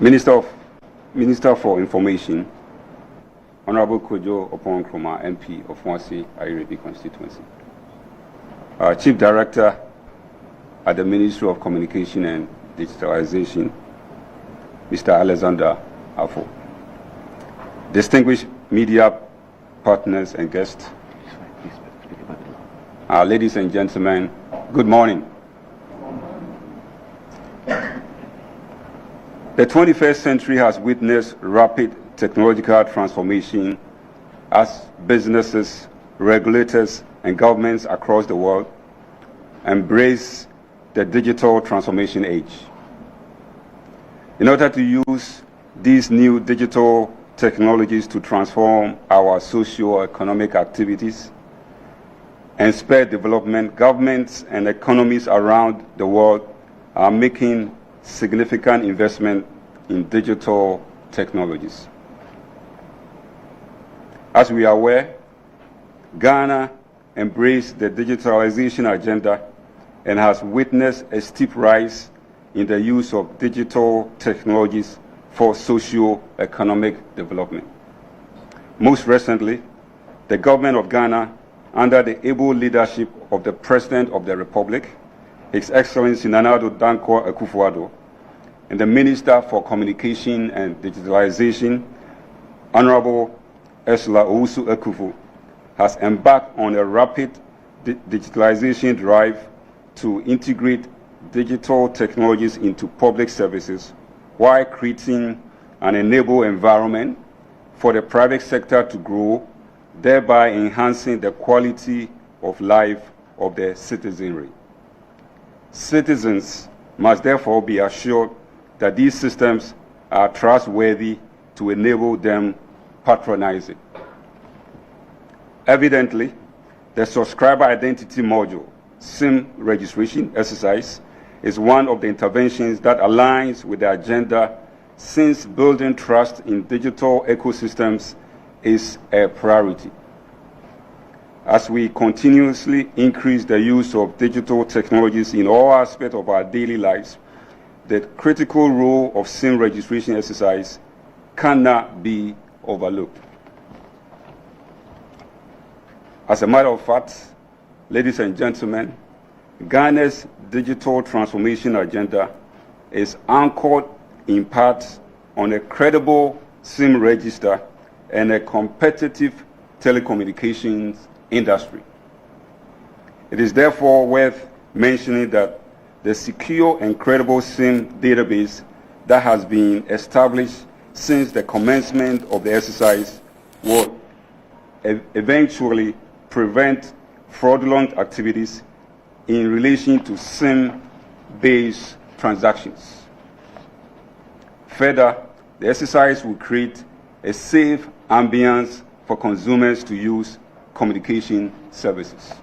Minister for Information, Honorable Kojo Opon Nkrumah, MP of Wasi Ayiredi constituency. Chief Director at the Ministry of Communication and Digitalization, Mr. Alexander Afo. Distinguished media partners and guests, ladies and gentlemen, good morning. The 21st century has witnessed rapid technological transformation as businesses, regulators, and governments across the world embrace the digital transformation age. In order to use these new digital technologies to transform our socio-economic activities and spur development, governments and economies around the world are making significant investment in digital technologies. As we are aware, Ghana embraced the digitalization agenda and has witnessed a steep rise in the use of digital technologies for socio-economic development. Most recently, the government of Ghana, under the able leadership of the President of the Republic, His Excellency Nana Addo Dankwa Akufo-Addo, and the Minister for Communication and Digitalization, Honorable Ursula Owusu-Ekufo, has embarked on a rapid digitalization drive to integrate digital technologies into public services while creating an enable environment for the private sector to grow, thereby enhancing the quality of life of the citizenry. Citizens must therefore be assured that these systems are trustworthy to enable them patronize it. Evidently, the subscriber identity module, SIM registration exercise, is one of the interventions that aligns with the agenda, since building trust in digital ecosystems is a priority. As we continuously increase the use of digital technologies in all aspects of our daily lives, the critical role of SIM registration exercise cannot be overlooked. As a matter of fact, ladies and gentlemen, Ghana's digital transformation agenda is anchored in part on a credible SIM register and a competitive telecommunications industry. It is therefore worth mentioning that the secure and credible SIM database that has been established since the commencement of the exercise will eventually prevent fraudulent activities in relation to SIM-based transactions. Further, the exercise will create a safe ambience for consumers to use communication services.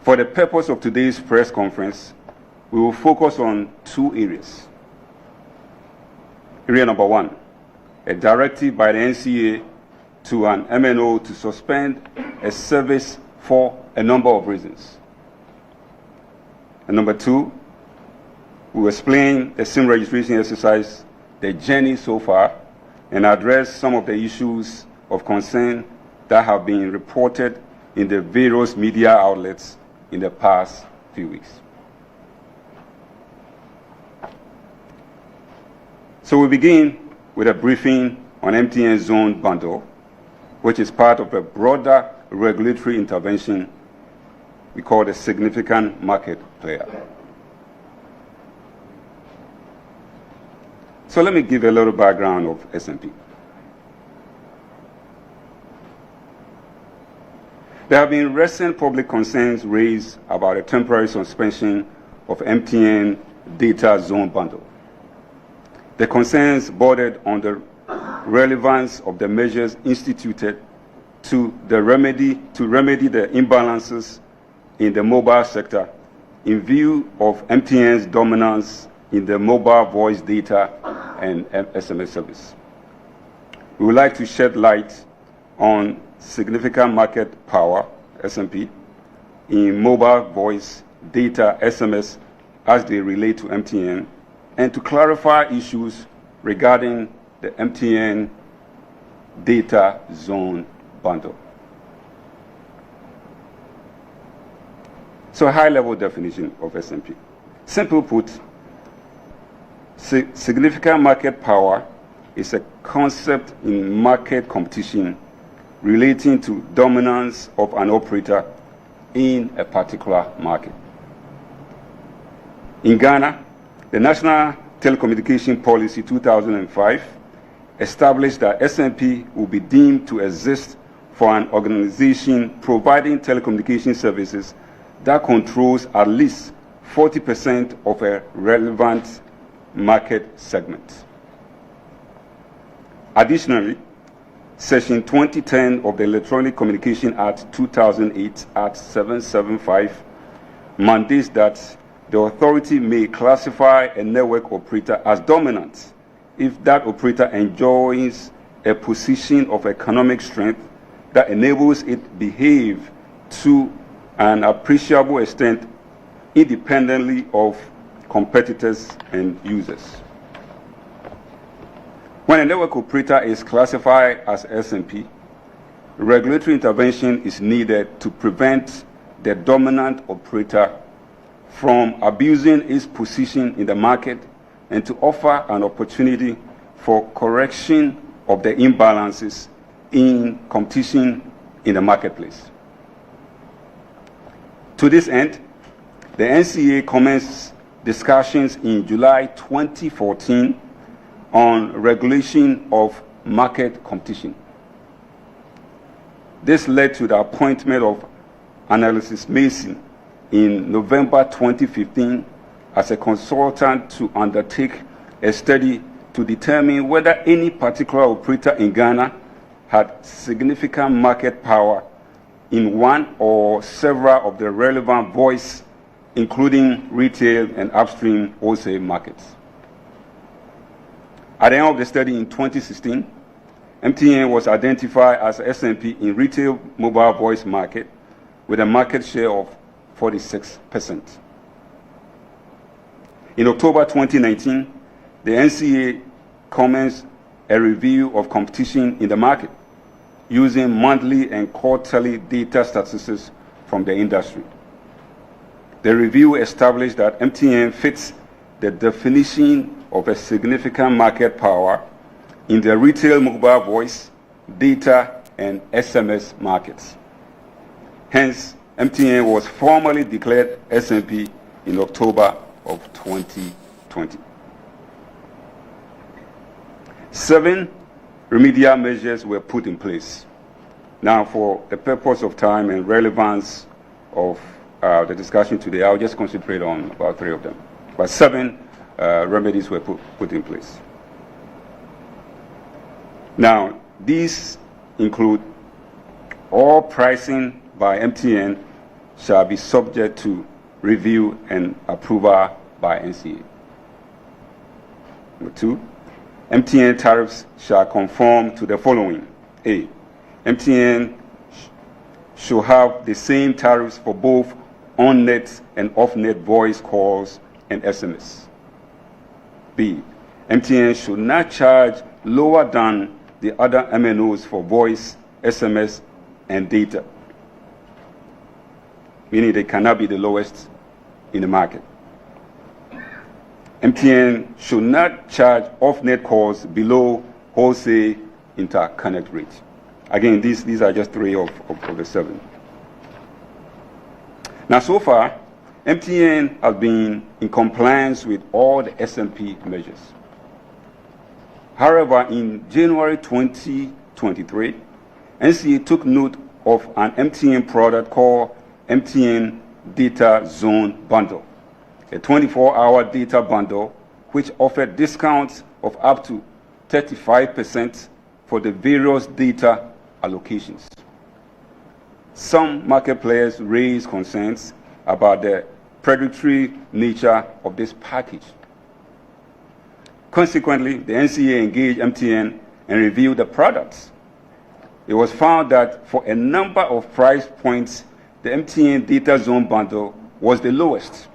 For the purpose of today's press conference, we will focus on two areas. Area number one, a directive by the NCA to an MNO to suspend a service for a number of reasons. And number two, we will explain the SIM registration exercise, the journey so far, and address some of the issues of concern that have been reported in the various media outlets in the past few weeks. So we begin with a briefing on MTN Zone Bundle, which is part of a broader regulatory intervention we call the significant market player. So let me give a little background of SMP. There have been recent public concerns raised about a temporary suspension of MTN Data Zone Bundle. The concerns bordered on the relevance of the measures instituted to remedy the imbalances in the mobile sector in view of MTN's dominance in the mobile voice data and SMS service. We would like to shed light on significant market power, SMP, in mobile voice data SMS as they relate to MTN, and to clarify issues regarding the MTN Data Zone Bundle. So a high-level definition of SMP. Simply put, significant market power is a concept in market competition relating to dominance of an operator in a particular market. In Ghana, the National Telecommunication Policy 2005 established that SMP will be deemed to exist for an organization providing telecommunication services that controls at least 40% of a relevant market segment. Additionally, Section 2010 of the Electronic Communication Act 2008, Act 775, mandates that the authority may classify a network operator as dominant if that operator enjoys a position of economic strength that enables it behave to an appreciable extent independently of competitors and users. When a network operator is classified as SMP, regulatory intervention is needed to prevent the dominant operator from abusing its position in the market and to offer an opportunity for correction of the imbalances in competition in the marketplace. To this end, the NCA commenced discussions in July 2014 on regulation of market competition. This led to the appointment of Analysis Mason in November 2015 as a consultant to undertake a study to determine whether any particular operator in Ghana had significant market power in one or several of the relevant voice, including retail and upstream wholesale markets. At the end of the study in 2016, MTN was identified as SMP in retail mobile voice market with a market share of 46%. In October 2019, the NCA commenced a review of competition in the market using monthly and quarterly data statistics from the industry. The review established that MTN fits the definition of a significant market power in the retail mobile voice, data, and SMS markets. Hence, MTN was formally declared SMP in October of 2020. 7 remedial measures were put in place. Now, for the purpose of time and relevance of the discussion today, I'll just concentrate on about 3 of them. But 7 remedies were put in place. Now, these include all pricing by MTN shall be subject to review and approval by NCA. Number 2, MTN tariffs shall conform to the following. A, MTN should have the same tariffs for both on-net and off-net voice calls and SMS. B, MTN should not charge lower than the other MNOs for voice, SMS, and data, meaning they cannot be the lowest in the market. MTN should not charge off-net calls below wholesale interconnect rate. Again, these are just 3 of the 7. Now, so far, MTN has been in compliance with all the SMP measures. However, in January 2023, NCA took note of an MTN product called MTN Data Zone Bundle, a 24-hour data bundle which offered discounts of up to 35% for the various data allocations. Some market players raised concerns about the predatory nature of this package. Consequently, the NCA engaged MTN and reviewed the products. It was found that for a number of price points, the MTN Data Zone Bundle was the lowest.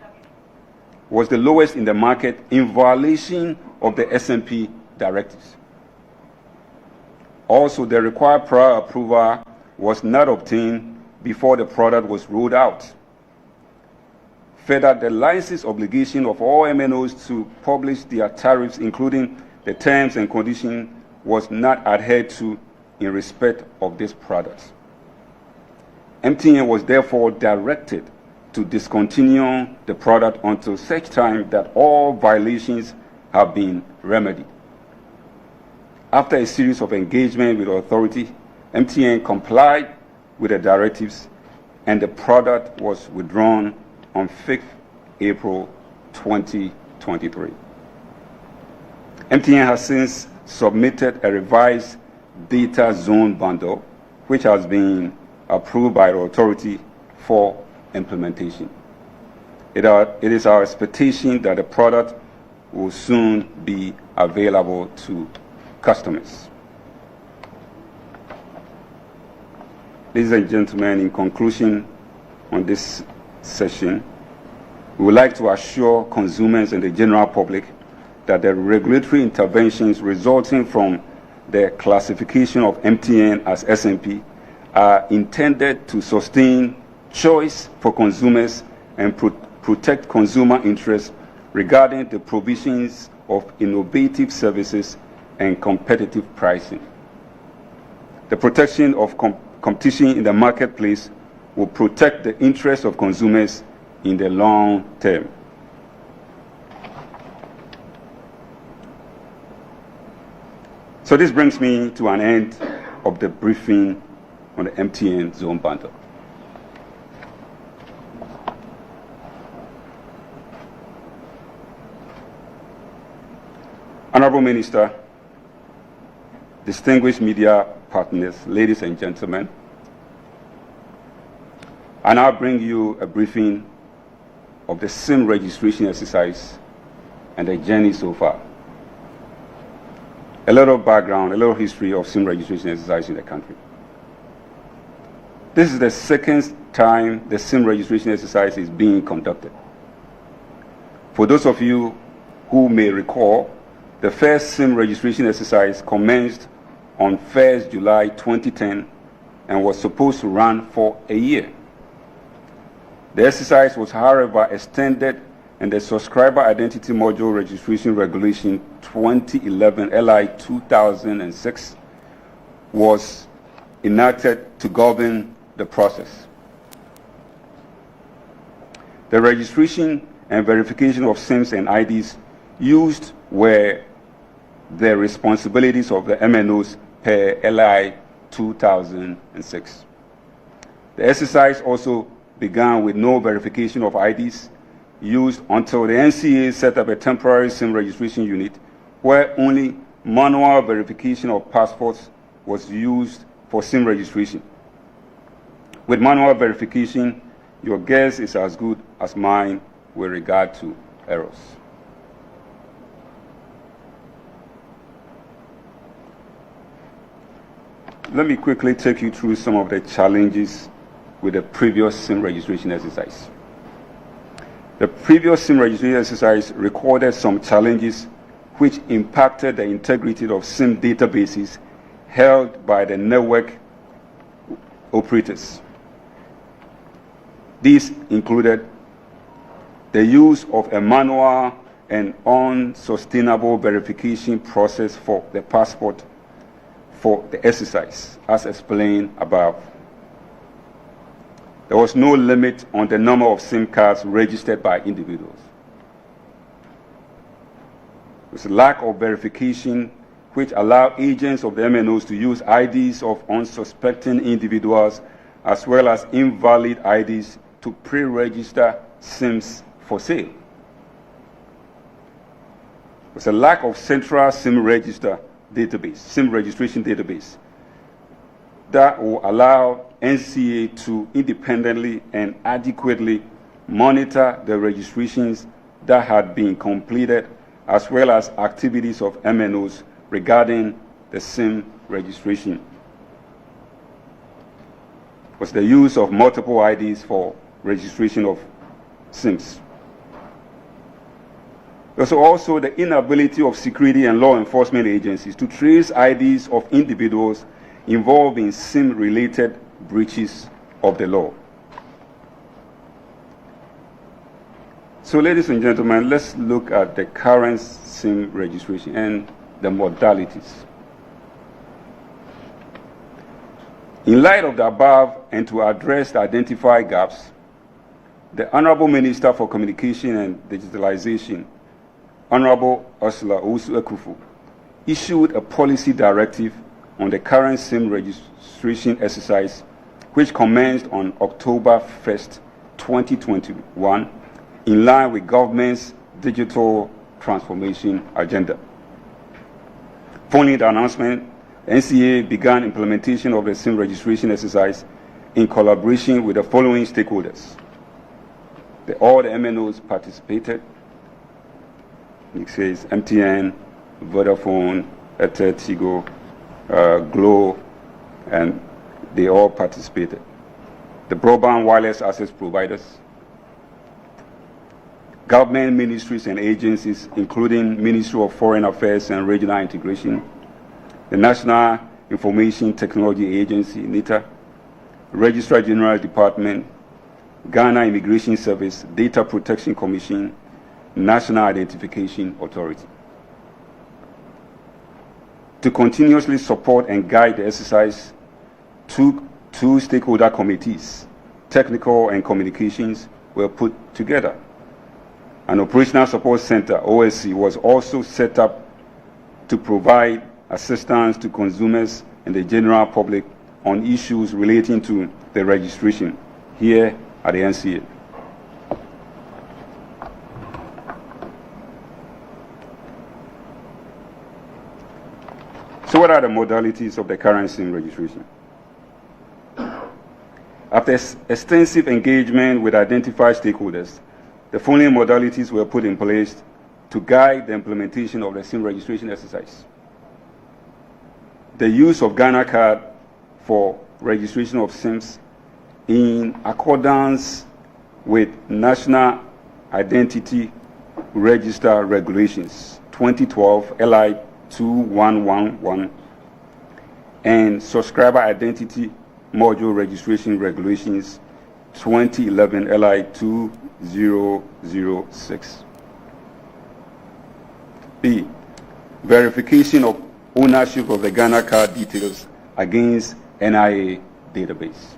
was the lowest in the market in violation of the SMP directives. Also, the required prior approval was not obtained before the product was rolled out. Further, the license obligation of all MNOs to publish their tariffs, including the terms and conditions, was not adhered to in respect of this product. MTN was therefore directed to discontinue the product until such time that all violations have been remedied. After a series of engagement with the authority, MTN complied with the directives and the product was withdrawn on 5th April 2023. MTN has since submitted a revised data zone bundle, which has been approved by the authority for implementation. It is our expectation that the product will soon be available to customers. Ladies and gentlemen, in conclusion on this session, we would like to assure consumers and the general public that the regulatory interventions resulting from the classification of MTN as SMP are intended to sustain choice for consumers and protect consumer interests regarding the provisions of innovative services and competitive pricing. The protection of competition in the marketplace will protect the interests of consumers in the long term. So this brings me to an end of the briefing on the MTN Zone Bundle. Honorable Minister, distinguished media partners, ladies and gentlemen, I now bring you a briefing of the SIM registration exercise and the journey so far. A little background, a little history of SIM registration exercise in the country. This is the second time the SIM registration exercise is being conducted. For those of you who may recall, the first SIM registration exercise commenced on 1st July 2010 and was supposed to run for a year. The exercise was, however, extended and the Subscriber Identity Module Registration Regulation 2011 LI 2006 was enacted to govern the process. The registration and verification of SIMs and IDs used were the responsibilities of the MNOs per LI 2006. The exercise also began with no verification of IDs used until the NCA set up a temporary SIM registration unit where only manual verification of passports was used for SIM registration. With manual verification, your guess is as good as mine with regard to errors. Let me quickly take you through some of the challenges with the previous SIM registration exercise. The previous SIM registration exercise recorded some challenges which impacted the integrity of SIM databases held by the network operators. These included the use of a manual and unsustainable verification process for the passport for the exercise, as explained above. There was no limit on the number of SIM cards registered by individuals. There was a lack of verification which allowed agents of the MNOs to use IDs of unsuspecting individuals as well as invalid IDs to pre-register SIMs for sale. There was a lack of central SIM registration database that will allow NCA to independently and adequately monitor the registrations that had been completed as well as activities of MNOs regarding the SIM registration. Was the use of multiple IDs for registration of SIMs. There's also the inability of security and law enforcement agencies to trace IDs of individuals involved in SIM-related breaches of the law. So, ladies and gentlemen, let's look at the current SIM registration and the modalities. In light of the above, and to address the identified gaps, the Honorable Minister for Communication and Digitalization, Honorable Ursula Owusu-Ekufo, issued a policy directive on the current SIM registration exercise, which commenced on October 1st, 2021, in line with government's digital transformation agenda. Following the announcement, the NCA began implementation of the SIM registration exercise in collaboration with the following stakeholders. All the MNOs participated. It says MTN, Vodafone, Airtel, Tigo, Glo, and they all participated. The broadband wireless access providers, government ministries and agencies, including Ministry of Foreign Affairs and Regional Integration, the National Information Technology Agency, NITA, Registrar General Department, Ghana Immigration Service, Data Protection Commission, National Identification Authority. To continuously support and guide the exercise, two stakeholder committees, technical and communications, were put together. An operational support center, OSC, was also set up to provide assistance to consumers and the general public on issues relating to the registration here at the NCA. So what are the modalities of the current SIM registration? After extensive engagement with identified stakeholders, the following modalities were put in place to guide the implementation of the SIM registration exercise. The use of Ghana card for registration of SIMs in accordance with National Identity Register Regulations 2012 LI 2111 and Subscriber Identity Module Registration Regulations 2011 LI 2006. B. Verification of ownership of the Ghana card details against NIA database.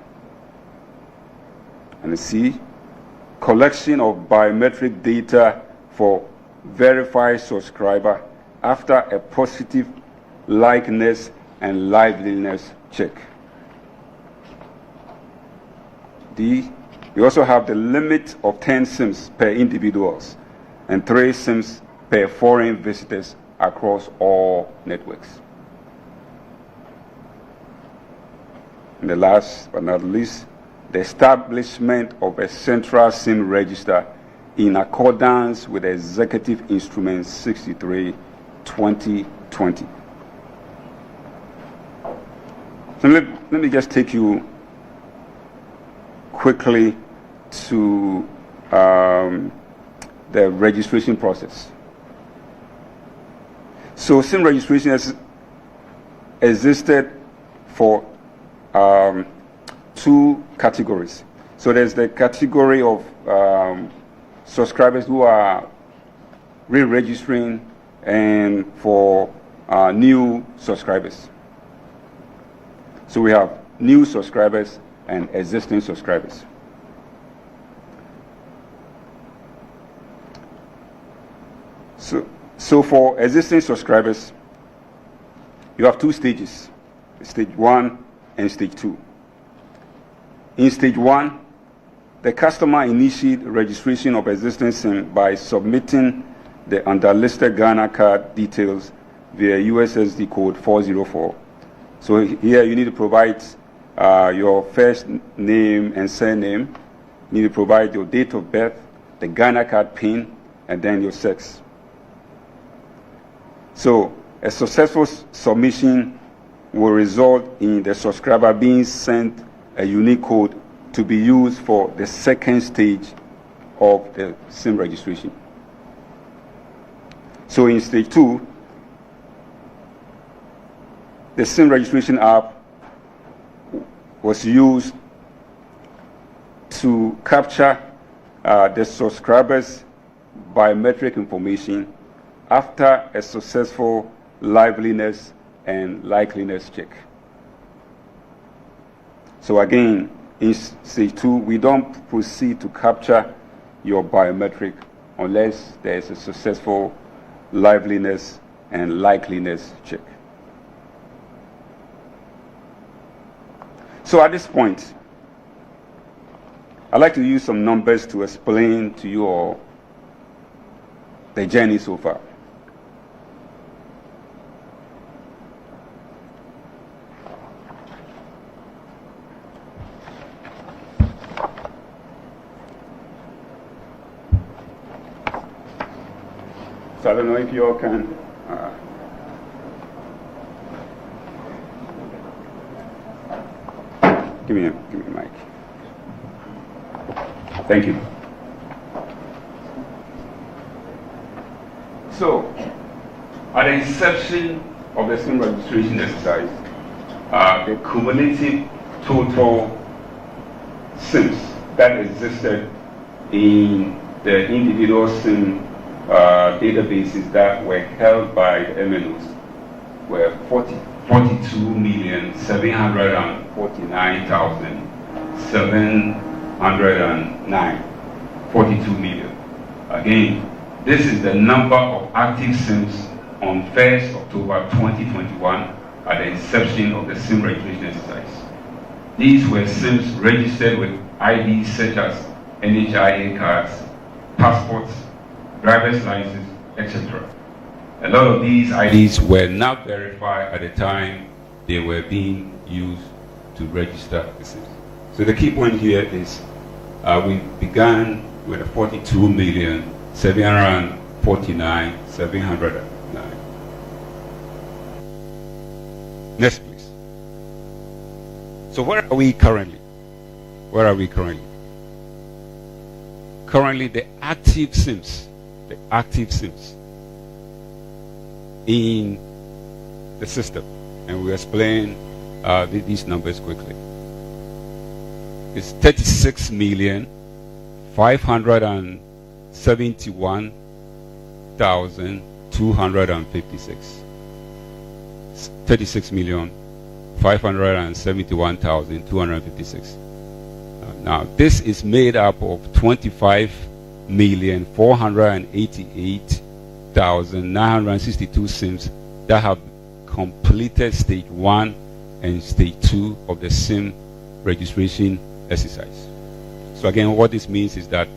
And C. Collection of biometric data for verified subscriber after a positive likeness and liveliness check. D. You also have the limit of 10 SIMs per individuals and 3 SIMs per foreign visitors across all networks. And the last but not least, the establishment of a central SIM register in accordance with Executive Instrument 63/2020. So let me just take you quickly to the registration process. So SIM registration has existed for 2 categories. So there's the category of subscribers who are re-registering and for new subscribers. So we have new subscribers and existing subscribers. So for existing subscribers, you have 2 stages, stage 1 and stage 2. In stage 1, the customer initiates registration of existing SIM by submitting the underlisted Ghana card details via USSD code 404. So here you need to provide your first name and surname. You need to provide your date of birth, the Ghana card PIN, and then your sex. So a successful submission will result in the subscriber being sent a unique code to be used for the second stage of the SIM registration. So in stage 2, the SIM registration app was used to capture the subscribers' biometric information after a successful liveliness and likeliness check. So again, in stage 2, we don't proceed to capture your biometric unless there is a successful liveliness and likeliness check. So at this point, I'd like to use some numbers to explain to you all the journey so far. So I don't know if you all can. Give me a mic. Thank you. So, at the inception of the SIM registration exercise, the cumulative total SIMs that existed in the individual SIM databases that were held by the MNOs were 42,749,709. 42 million. Again, this is the number of active SIMs on 1st October 2021 at the inception of the SIM registration exercise. These were SIMs registered with IDs such as NHIA cards, passports, driver's license, etc. A lot of these IDs were not verified at the time they were being used to register the SIMs. So the key point here is we began with 42,749,709. Next, please. So where are we currently? Where are we currently? Currently, the active SIMs in the system, and we'll explain these numbers quickly. It's 36,571,256. 36,571,256. Now, this is made up of 25,488,962 SIMs that have completed stage 1 and stage 2 of the SIM registration exercise. So again, what this means is that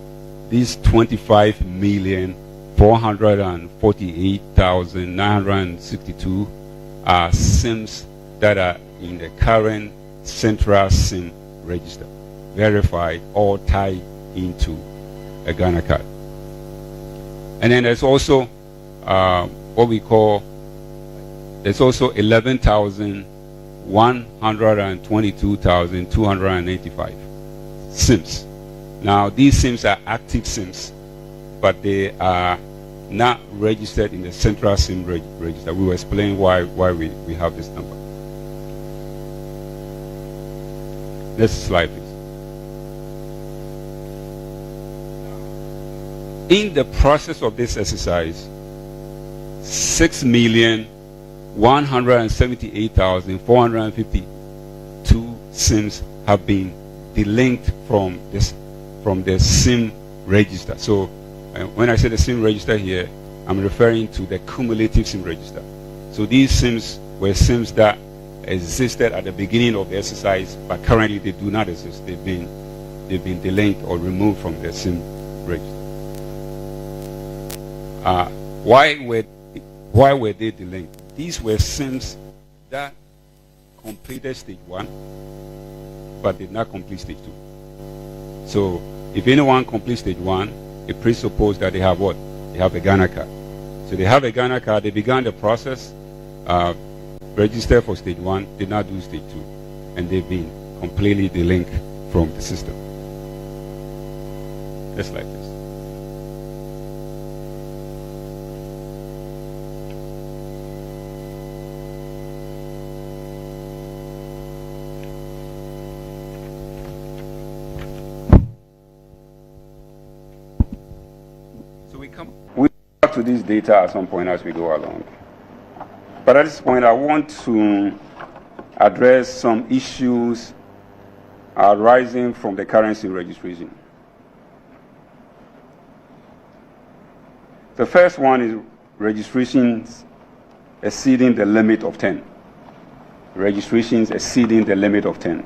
these 25,448,962 are SIMs that are in the current central SIM register, verified or tied into a Ghana card. And then there's also what we call, there's also 11,122,285 SIMs. Now, these SIMs are active SIMs, but they are not registered in the central SIM register. We will explain why we have this number. Next slide, please. In the process of this exercise, 6,178,452 SIMs have been delinked from the SIM register. So when I say the SIM register here, I'm referring to the cumulative SIM register. So these SIMs were SIMs that existed at the beginning of the exercise, but currently they do not exist. They've been delinked or removed from the SIM register. Why were they delinked? These were SIMs that completed stage 1, but did not complete stage 2. So if anyone completes stage 1, it presupposes that they have what? They have a Ghana card. So they have a Ghana card, they began the process, registered for stage 1, did not do stage 2, and they've been completely delinked from the system. Just like this. back to this data at some point as we go along. But at this point, I want to address some issues arising from the current SIM registration. The first one is registrations exceeding the limit of 10. Registrations exceeding the limit of 10.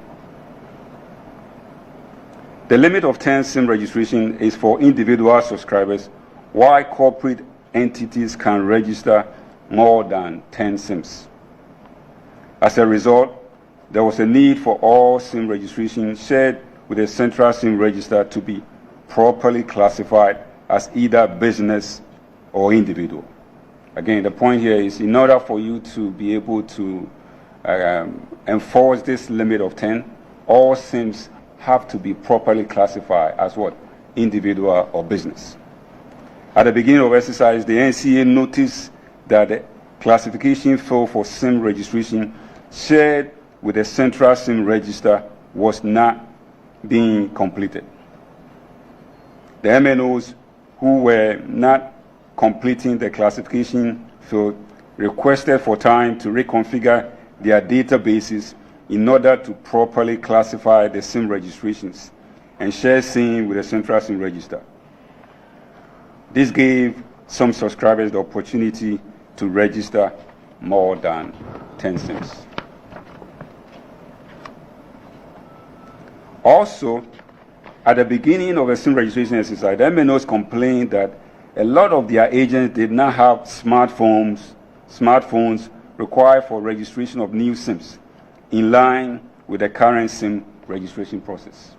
The limit of 10 SIM registration is for individual subscribers, while corporate entities can register more than 10 SIMs. As a result, there was a need for all SIM registration shared with a central SIM register to be properly classified as either business or individual. Again, the point here is in order for you to be able to enforce this limit of 10, all SIMs have to be properly classified as what? Individual or business. At the beginning of exercise, the NCA noticed that the classification field for SIM registration shared with the central SIM register was not being completed. The MNOs who were not completing the classification field requested for time to reconfigure their databases in order to properly classify the SIM registrations and share SIM with the central SIM register. This gave some subscribers the opportunity to register more than 10 SIMs. Also, at the beginning of the SIM registration exercise, the MNOs complained that a lot of their agents did not have smartphones required for registration of new SIMs, in line with the current SIM registration process.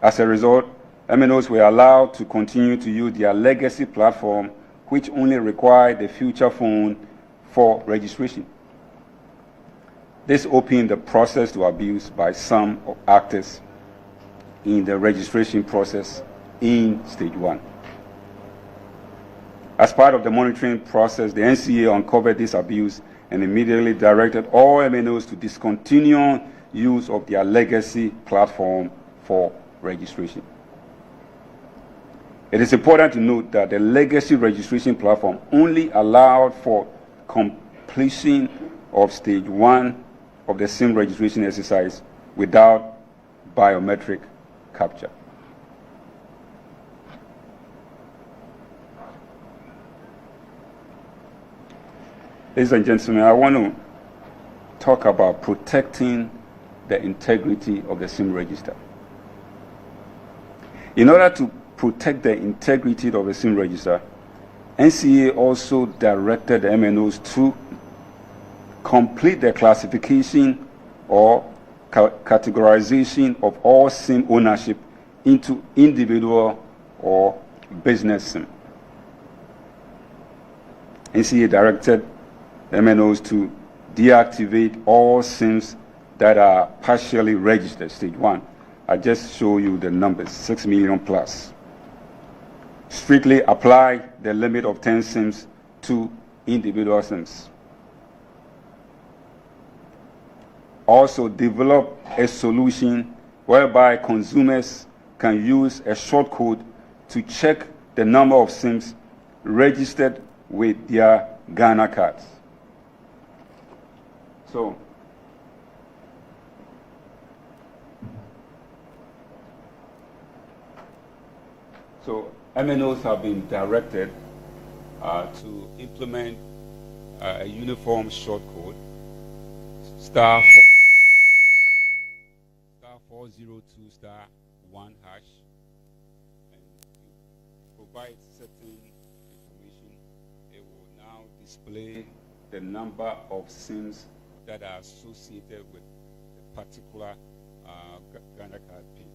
As a result, MNOs were allowed to continue to use their legacy platform, which only required the future phone for registration. This opened the process to abuse by some actors in the registration process in stage 1. As part of the monitoring process, the NCA uncovered this abuse and immediately directed all MNOs to discontinue use of their legacy platform for registration. It is important to note that the legacy registration platform only allowed for completion of stage 1 of the SIM registration exercise without biometric capture. Ladies and gentlemen, I want to talk about protecting the integrity of the SIM register. In order to protect the integrity of the SIM register, NCA also directed the MNOs to complete the classification or categorization of all SIM ownership into individual or business SIM. NCA directed MNOs to deactivate all SIMs that are partially registered, stage 1. I just show you the numbers, 6 million plus. Strictly apply the limit of 10 SIMs to individual SIMs. Also develop a solution whereby consumers can use a shortcode to check the number of SIMs registered with their Ghana cards. So MNOs have been directed to implement a uniform shortcode, star 402 star 1 hash, and you provide certain information. It will now display the number of SIMs that are associated with a particular Ghana card PIN.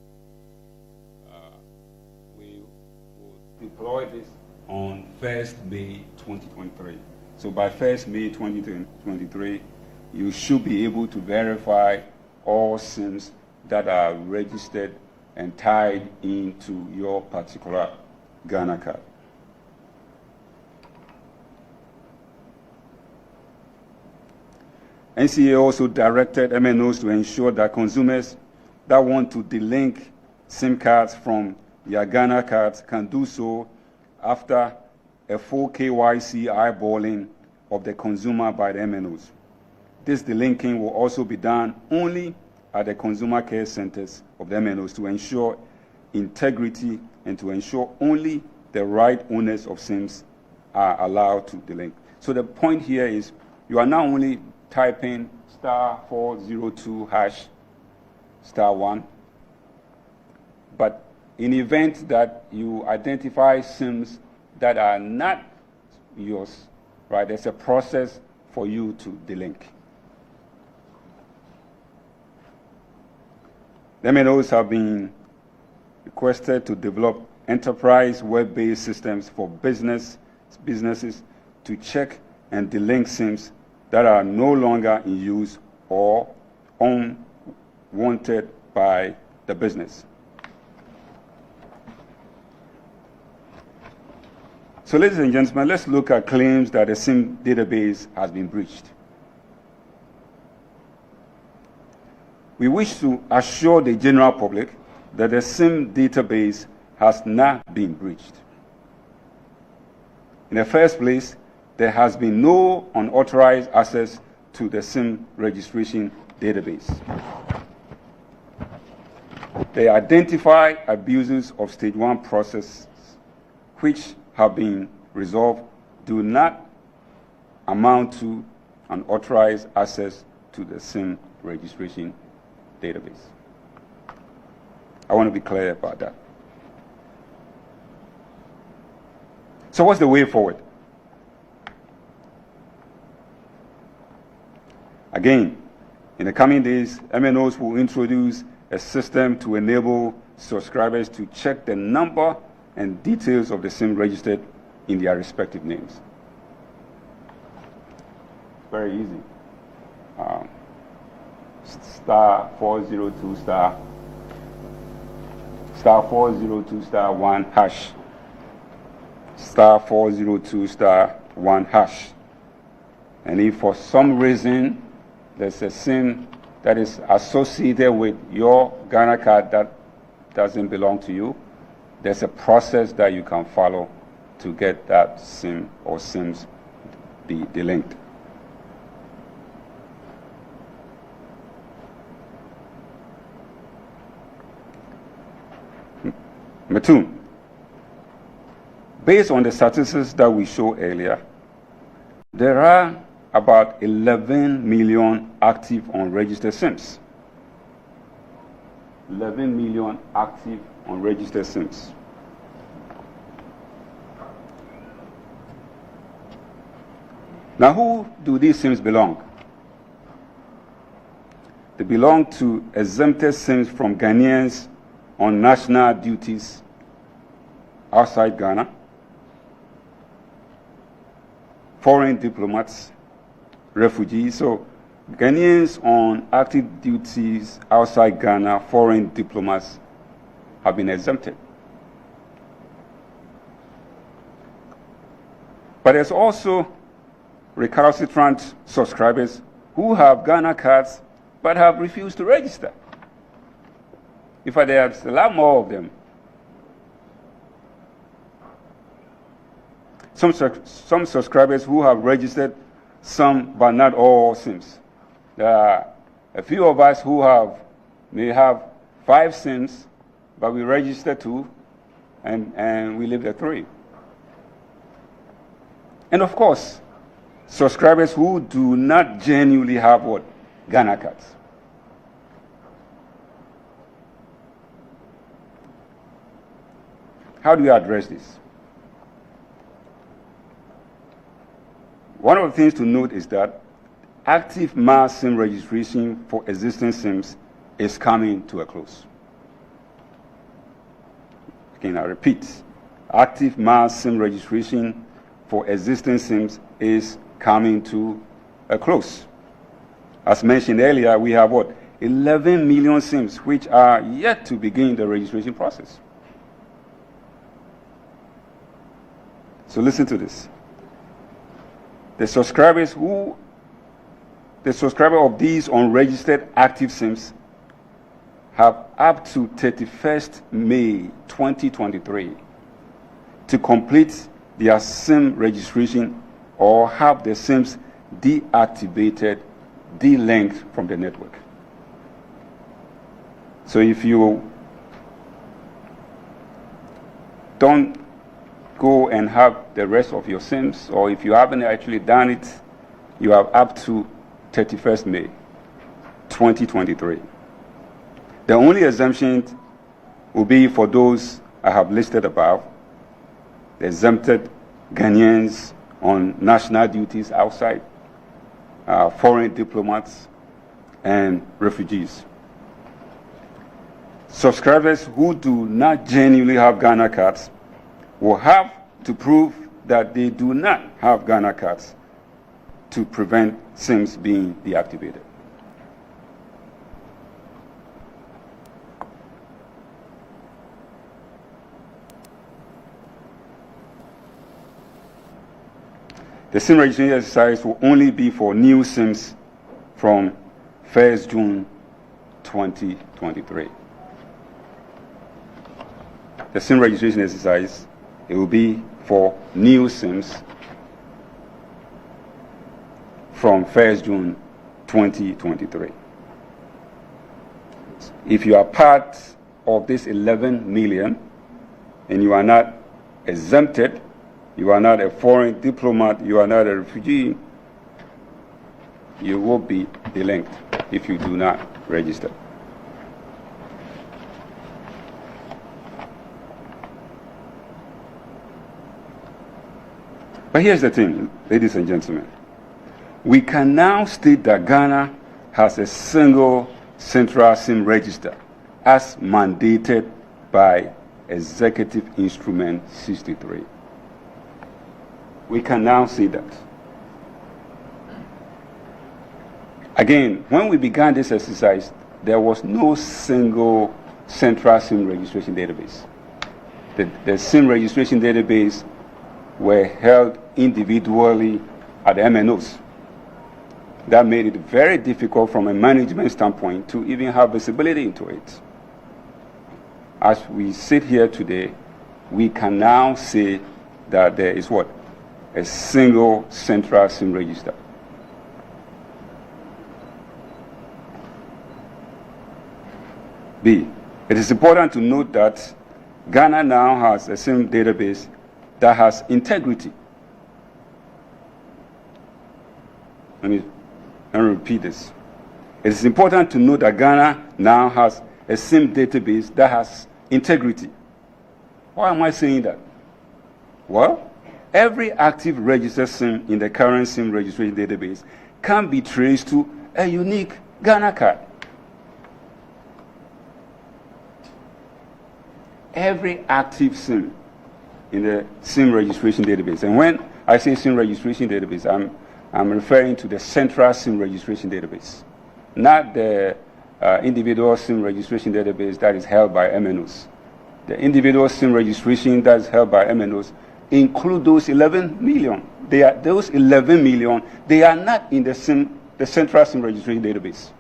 We will deploy this on 1st May 2023. So by 1st May 2023, you should be able to verify all SIMs that are registered and tied into your particular Ghana card. NCA also directed MNOs to ensure that consumers that want to delink SIM cards from their Ghana cards can do so after a full KYC eyeballing of the consumer by the MNOs. This delinking will also be done only at the consumer care centers of the MNOs to ensure integrity and to ensure only the right owners of SIMs are allowed to delink. So the point here is you are not only typing *402# *1, but in the event that you identify SIMs that are not yours, right, there's a process for you to delink. The MNOs have been requested to develop enterprise web-based systems for businesses to check and delink SIMs that are no longer in use or unwanted by the business. So ladies and gentlemen, let's look at claims that the SIM database has been breached. We wish to assure the general public that the SIM database has not been breached. In the first place, there has been no unauthorized access to the SIM registration database. The identified abuses of stage 1 processes which have been resolved do not amount to unauthorized access to the SIM registration database. I want to be clear about that. So what's the way forward? Again, in the coming days, MNOs will introduce a system to enable subscribers to check the number and details of the SIM registered in their respective names. Very easy. *402* *402*1#. *402*1#. And if for some reason there's a SIM that is associated with your Ghana card that doesn't belong to you, there's a process that you can follow to get that SIM or SIMs delinked. Number 2, based on the statistics that we showed earlier, there are about 11 million active unregistered SIMs. 11 million active unregistered SIMs. Now, who do these SIMs belong? They belong to exempted SIMs from Ghanaians on national duties outside Ghana, foreign diplomats, refugees. So Ghanaians on active duties outside Ghana, foreign diplomats have been exempted. But there's also recalcitrant subscribers who have Ghana cards but have refused to register. In fact, there's a lot more of them. Some subscribers who have registered some but not all SIMs. There are a few of us who may have 5 SIMs, but we register 2 and we leave the 3. And of course, subscribers who do not genuinely have what? Ghana cards. How do you address this? One of the things to note is that active mass SIM registration for existing SIMs is coming to a close. Again, I repeat, active mass SIM registration for existing SIMs is coming to a close. As mentioned earlier, we have what? 11 million SIMs which are yet to begin the registration process. So listen to this. The subscriber of these unregistered active SIMs have up to 31st May 2023 to complete their SIM registration or have the SIMs deactivated, delinked from the network. So if you don't go and have the rest of your SIMs, or if you haven't actually done it, you have up to 31st May 2023. The only exemption will be for those I have listed above, the exempted Ghanaians on national duties outside, foreign diplomats, and refugees. Subscribers who do not genuinely have Ghana cards will have to prove that they do not have Ghana cards to prevent SIMs being deactivated. The SIM registration exercise will only be for new SIMs from 1st June 2023. The SIM registration exercise, it will be for new SIMs from 1st June 2023. If you are part of this 11 million and you are not exempted, you are not a foreign diplomat, you are not a refugee, you will be delinked if you do not register. But here's the thing, ladies and gentlemen. We can now state that Ghana has a single central SIM register as mandated by Executive Instrument 63. We can now say that. Again, when we began this exercise, there was no single central SIM registration database. The SIM registration database were held individually at the MNOs. That made it very difficult from a management standpoint to even have visibility into it. As we sit here today, we can now say that there is what? A single central SIM register. B, it is important to note that Ghana now has a SIM database that has integrity. Let me repeat this. It is important to note that Ghana now has a SIM database that has integrity. Why am I saying that? Well, every active registered SIM in the current SIM registration database can be traced to a unique Ghana card. Every active SIM in the SIM registration database. And when I say SIM registration database, I'm referring to the central SIM registration database, not the individual SIM registration database that is held by MNOs. The individual SIM registration that is held by MNOs include those 11 million. Those 11 million, they are not in the central SIM registration database.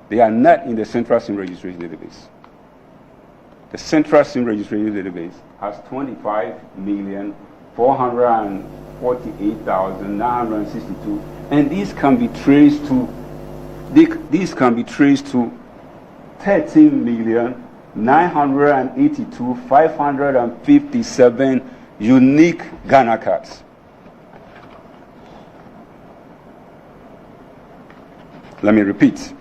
They are not in the central SIM registration database. The central SIM registration database has 25,448,962, and these can be traced to 13,982,557 unique Ghana cards. Let me repeat.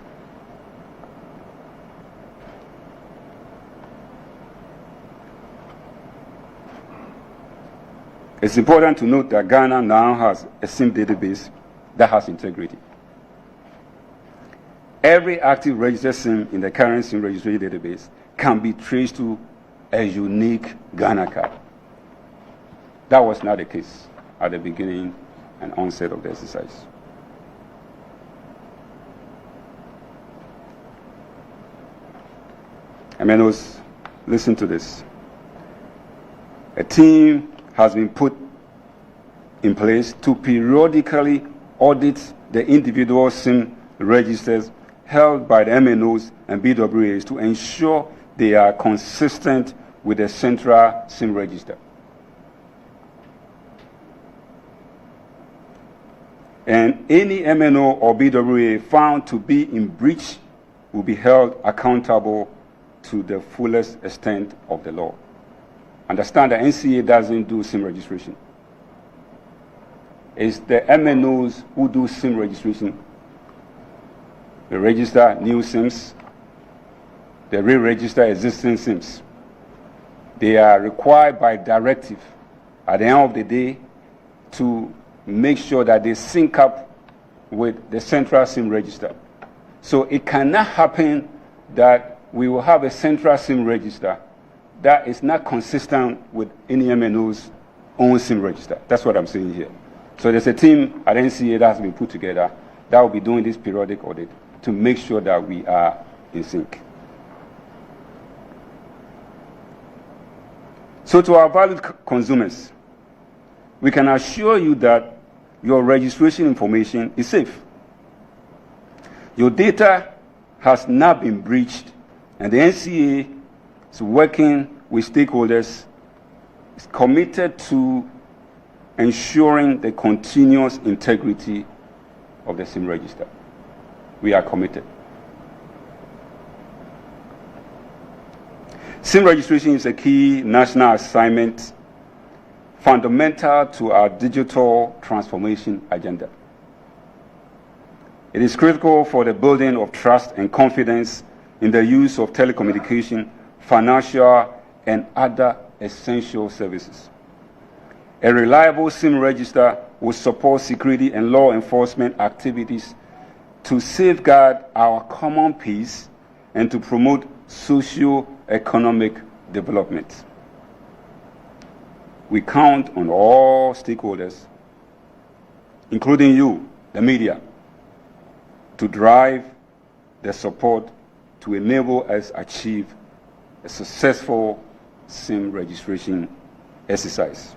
It's important to note that Ghana now has a SIM database that has integrity. Every active registered SIM in the current SIM registration database can be traced to a unique Ghana card. That was not the case at the beginning and onset of the exercise. MNOs, listen to this. A team has been put in place to periodically audit the individual SIM registers held by the MNOs and BWAs to ensure they are consistent with the central SIM register. And any MNO or BWA found to be in breach will be held accountable to the fullest extent of the law. Understand that NCA doesn't do SIM registration. It's the MNOs who do SIM registration. They register new SIMs. They re-register existing SIMs. They are required by directive at the end of the day to make sure that they sync up with the central SIM register. So it cannot happen that we will have a central SIM register that is not consistent with any MNO's own SIM register. That's what I'm saying here. So there's a team at NCA that has been put together that will be doing this periodic audit to make sure that we are in sync. So to our valued consumers, we can assure you that your registration information is safe. Your data has not been breached, and the NCA is working with stakeholders, is committed to ensuring the continuous integrity of the SIM register. We are committed. SIM registration is a key national assignment fundamental to our digital transformation agenda. It is critical for the building of trust and confidence in the use of telecommunication, financial, and other essential services. A reliable SIM register will support security and law enforcement activities to safeguard our common peace and to promote socio-economic development. We count on all stakeholders, including you, the media, to drive the support to enable us achieve a successful SIM registration exercise.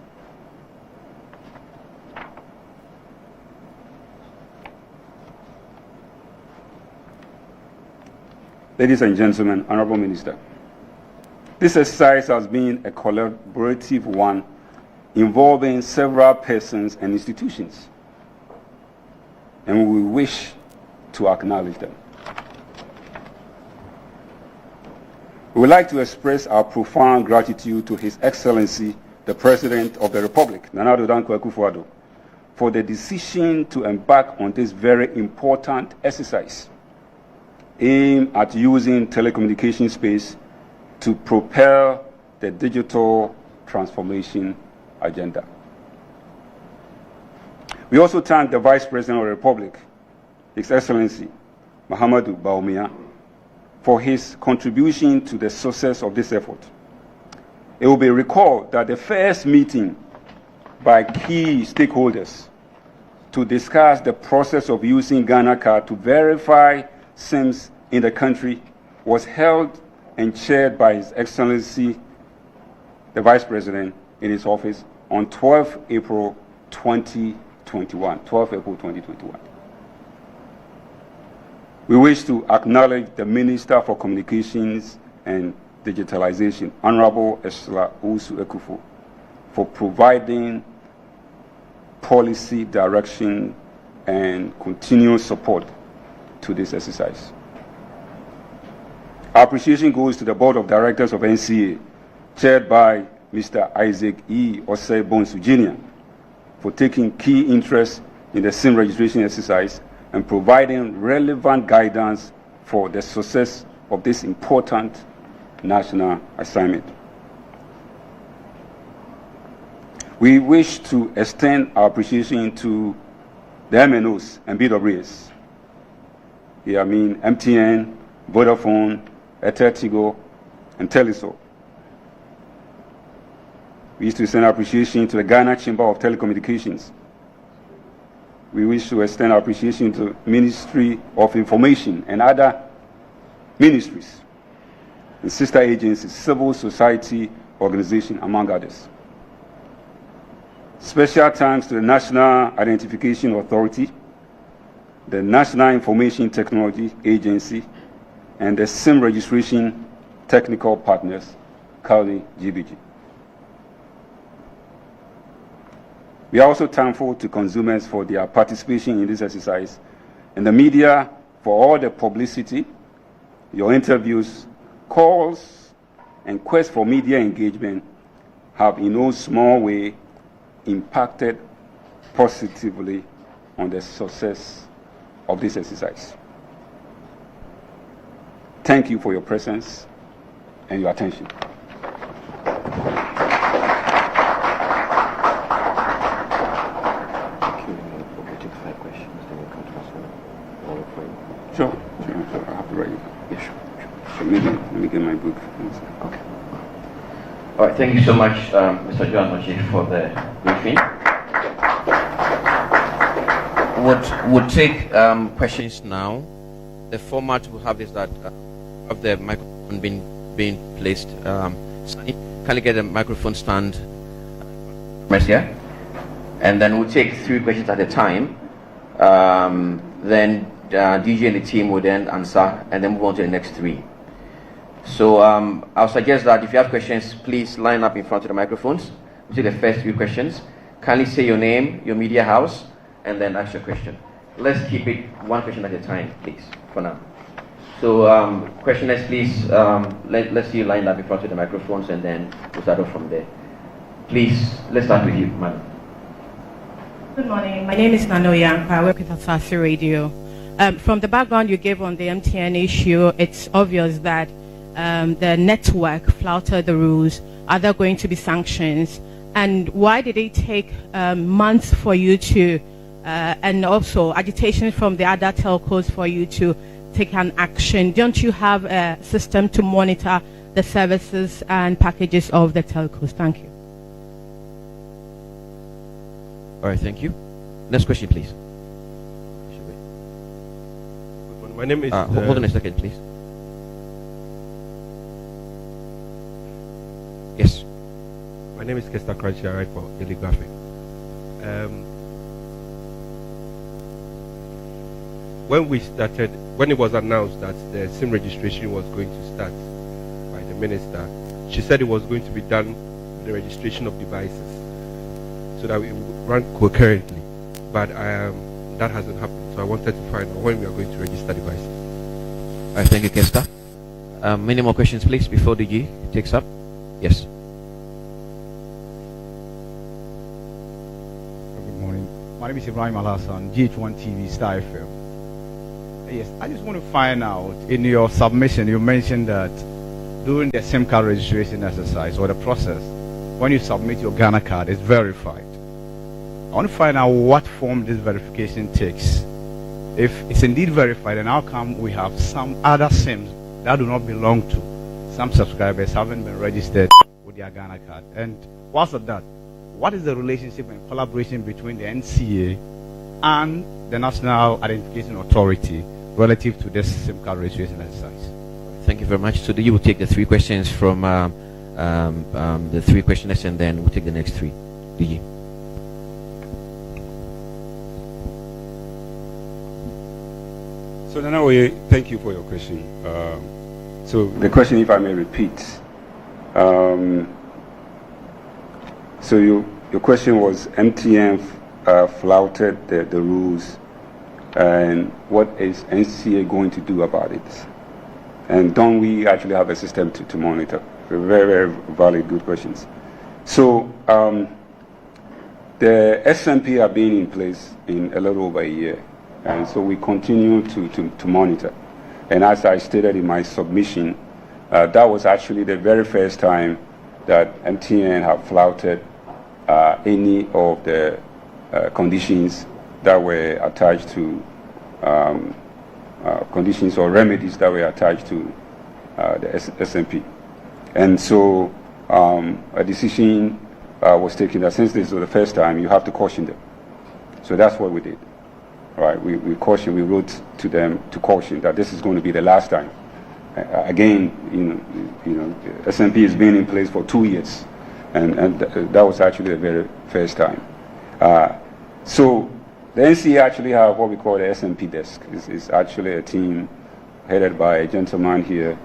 Ladies and gentlemen, Honorable Minister, this exercise has been a collaborative one involving several persons and institutions, and we wish to acknowledge them. We would like to express our profound gratitude to His Excellency, the President of the Republic, Nana Addo Dankwa Akufo-Addo, for the decision to embark on this very important exercise aimed at using telecommunication space to propel the digital transformation agenda. We also thank the Vice President of the Republic, His Excellency Mahamudu Bawumia, for his contribution to the success of this effort. It will be recalled that the first meeting by key stakeholders to discuss the process of using Ghana Card to verify SIMs in the country was held and chaired by His Excellency, the Vice President, in his office on 12 April 2021. 12 April 2021. We wish to acknowledge the Minister for Communications and Digitalization, Honorable Esla Owusu-Ekufo, for providing policy direction and continuous support to this exercise. Our appreciation goes to the Board of Directors of NCA, chaired by Mr. Isaac E. Osei Bonsu Jr., for taking key interest in the SIM registration exercise and providing relevant guidance for the success of this important national assignment. We wish to extend our appreciation to the MNOs and BWAs. Here I mean MTN, Vodafone, Tigo, and Telesol. We wish to extend our appreciation to the Ghana Chamber of Telecommunications. We wish to extend our appreciation to Ministry of Information and other ministries and sister agencies, civil society organizations, among others. Special thanks to the National Identification Authority, the National Information Technology Agency, and the SIM registration technical partners County GBG. We are also thankful to consumers for their participation in this exercise and the media for all the publicity, your interviews, calls, and quest for media engagement have in no small way impacted positively on the success of this exercise. Thank you for your presence and your attention. Sure. I have to write it. Yeah, sure. So maybe let me get my book. Okay. All right. Thank you so much, Mr. John Mochi, for the briefing. Would take questions now. The format we have is that of the microphone being placed. Can you get a microphone stand? Here, and then we'll take 3 questions at a time. Then DJ and the team will then answer, and then move on to the next 3. So I'll suggest that if you have questions, please line up in front of the microphones. We'll take the first 3 questions. Kindly say your name, your media house, and then ask your question. Let's keep it 1 question at a time, please, for now. So questioners, please, let's see you lined up in front of the microphones, and then we'll start off from there. Please, let's start with you, madam. Good morning. My name is Nano Yampa. I work with Asasi Radio. From the background you gave on the MTN issue, it's obvious that the network flouted the rules. Are there going to be sanctions? And why did it take months for you to, and also agitation from the other telcos for you to take an action? Don't you have a system to monitor the services and packages of the telcos? Thank you. All right, thank you. Next question, please. My name is... hold on a second, please. Yes. My name is Kester Crunchy. I write for Daily Graphic. When it was announced that the SIM registration was going to start by the minister, she said it was going to be done with the registration of devices so that it would run concurrently. But that hasn't happened. So I wanted to find out when we are going to register devices. All right, thank you, Kester. Many more questions, please, before DG takes up. Yes. Good morning. My name is Ibrahim Al-Hassan, GH1 TV, Star FM. Yes, I just want to find out, in your submission, you mentioned that during the SIM card registration exercise or the process, when you submit your Ghana card, it's verified. I want to find out what form this verification takes. If it's indeed verified, then how come we have some other SIMs that do not belong to some subscribers haven't been registered with their Ghana card? And what's that? What is the relationship and collaboration between the NCA and the National Identification Authority relative to this SIM card registration exercise? Thank you very much. So you will take the 3 questions from the 3 questioners, and then we'll take the next 3. DG. So Nanawe, thank you for your question. So the question, if I may repeat, so your question was MTN flouted the rules, and what is NCA going to do about it? And don't we actually have a system to monitor? Very, very valid, good questions. So the SMP have been in place in a little over a year, and so we continue to monitor. And as I stated in my submission, that was actually the very first time that MTN have flouted any of the conditions that were attached to conditions or remedies that were attached to the SMP. And so a decision was taken that since this was the first time, you have to caution them. So that's what we did. Right? We wrote to them to caution that this is going to be the last time. Again, SMP has been in place for 2 years, and that was actually the very first time. So the NCA actually have what we call the SMP desk. It's actually a team headed by a gentleman here,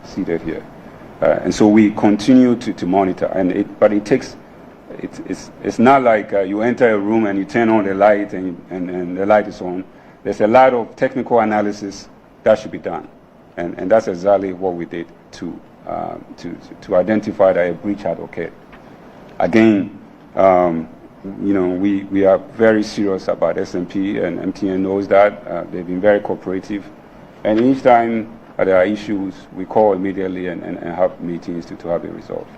seated here. And so we continue to monitor. But it takes, it's not like you enter a room and you turn on the light and the light is on. There's a lot of technical analysis that should be done. And that's exactly what we did to identify that a breach had occurred. Again, we are very serious about SMP, and MTN knows that. They've been very cooperative. And each time there are issues, we call immediately and have meetings to have it resolved.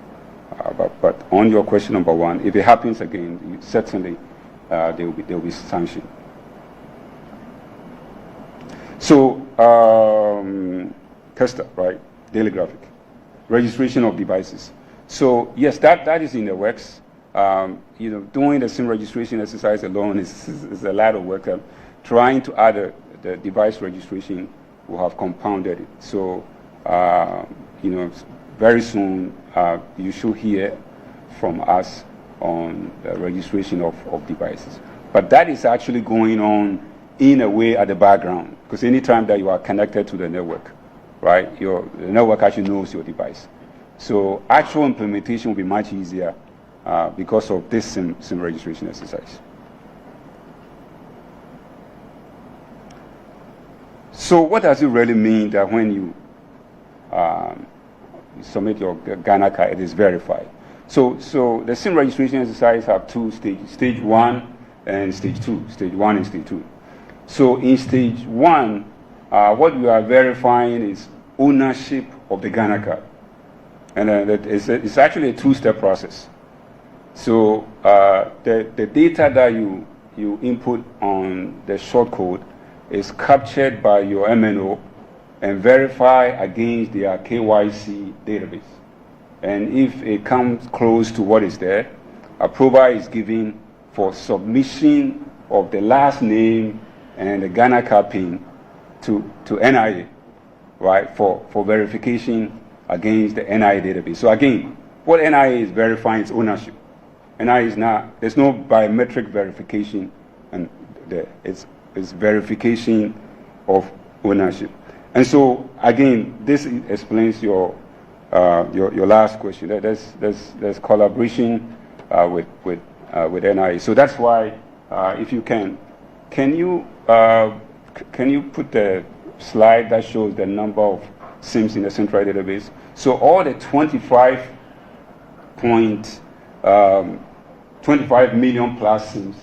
But on your question number one, if it happens again, certainly there will be sanction. So, tester, right? Daily graphic. Registration of devices. So, yes, that is in the works. Doing the SIM registration exercise alone is a lot of work. Trying to add the device registration will have compounded it. So, very soon you should hear from us on the registration of devices. But that is actually going on in a way at the background, because anytime that you are connected to the network, right, the network actually knows your device. So actual implementation will be much easier because of this SIM registration exercise. So what does it really mean that when you submit your Ghana card, it is verified? So the SIM registration exercise have two stages, stage 1 and stage 2, stage 1 and stage 2. So in stage 1, what you are verifying is ownership of the Ghana card. And it's actually a two-step process. So the data that you input on the shortcode is captured by your MNO and verified against their KYC database. And if it comes close to what is there, approval is given for submission of the last name and the Ghana card PIN to NIA, right, for verification against the NIA database. So again, what NIA is verifying is ownership. NIA is not, there's no biometric verification, and it's verification of ownership. And so again, this explains your last question. There's collaboration with NIA. So that's why, if you can you put the slide that shows the number of SIMs in the central database? So all the 25 million plus SIMs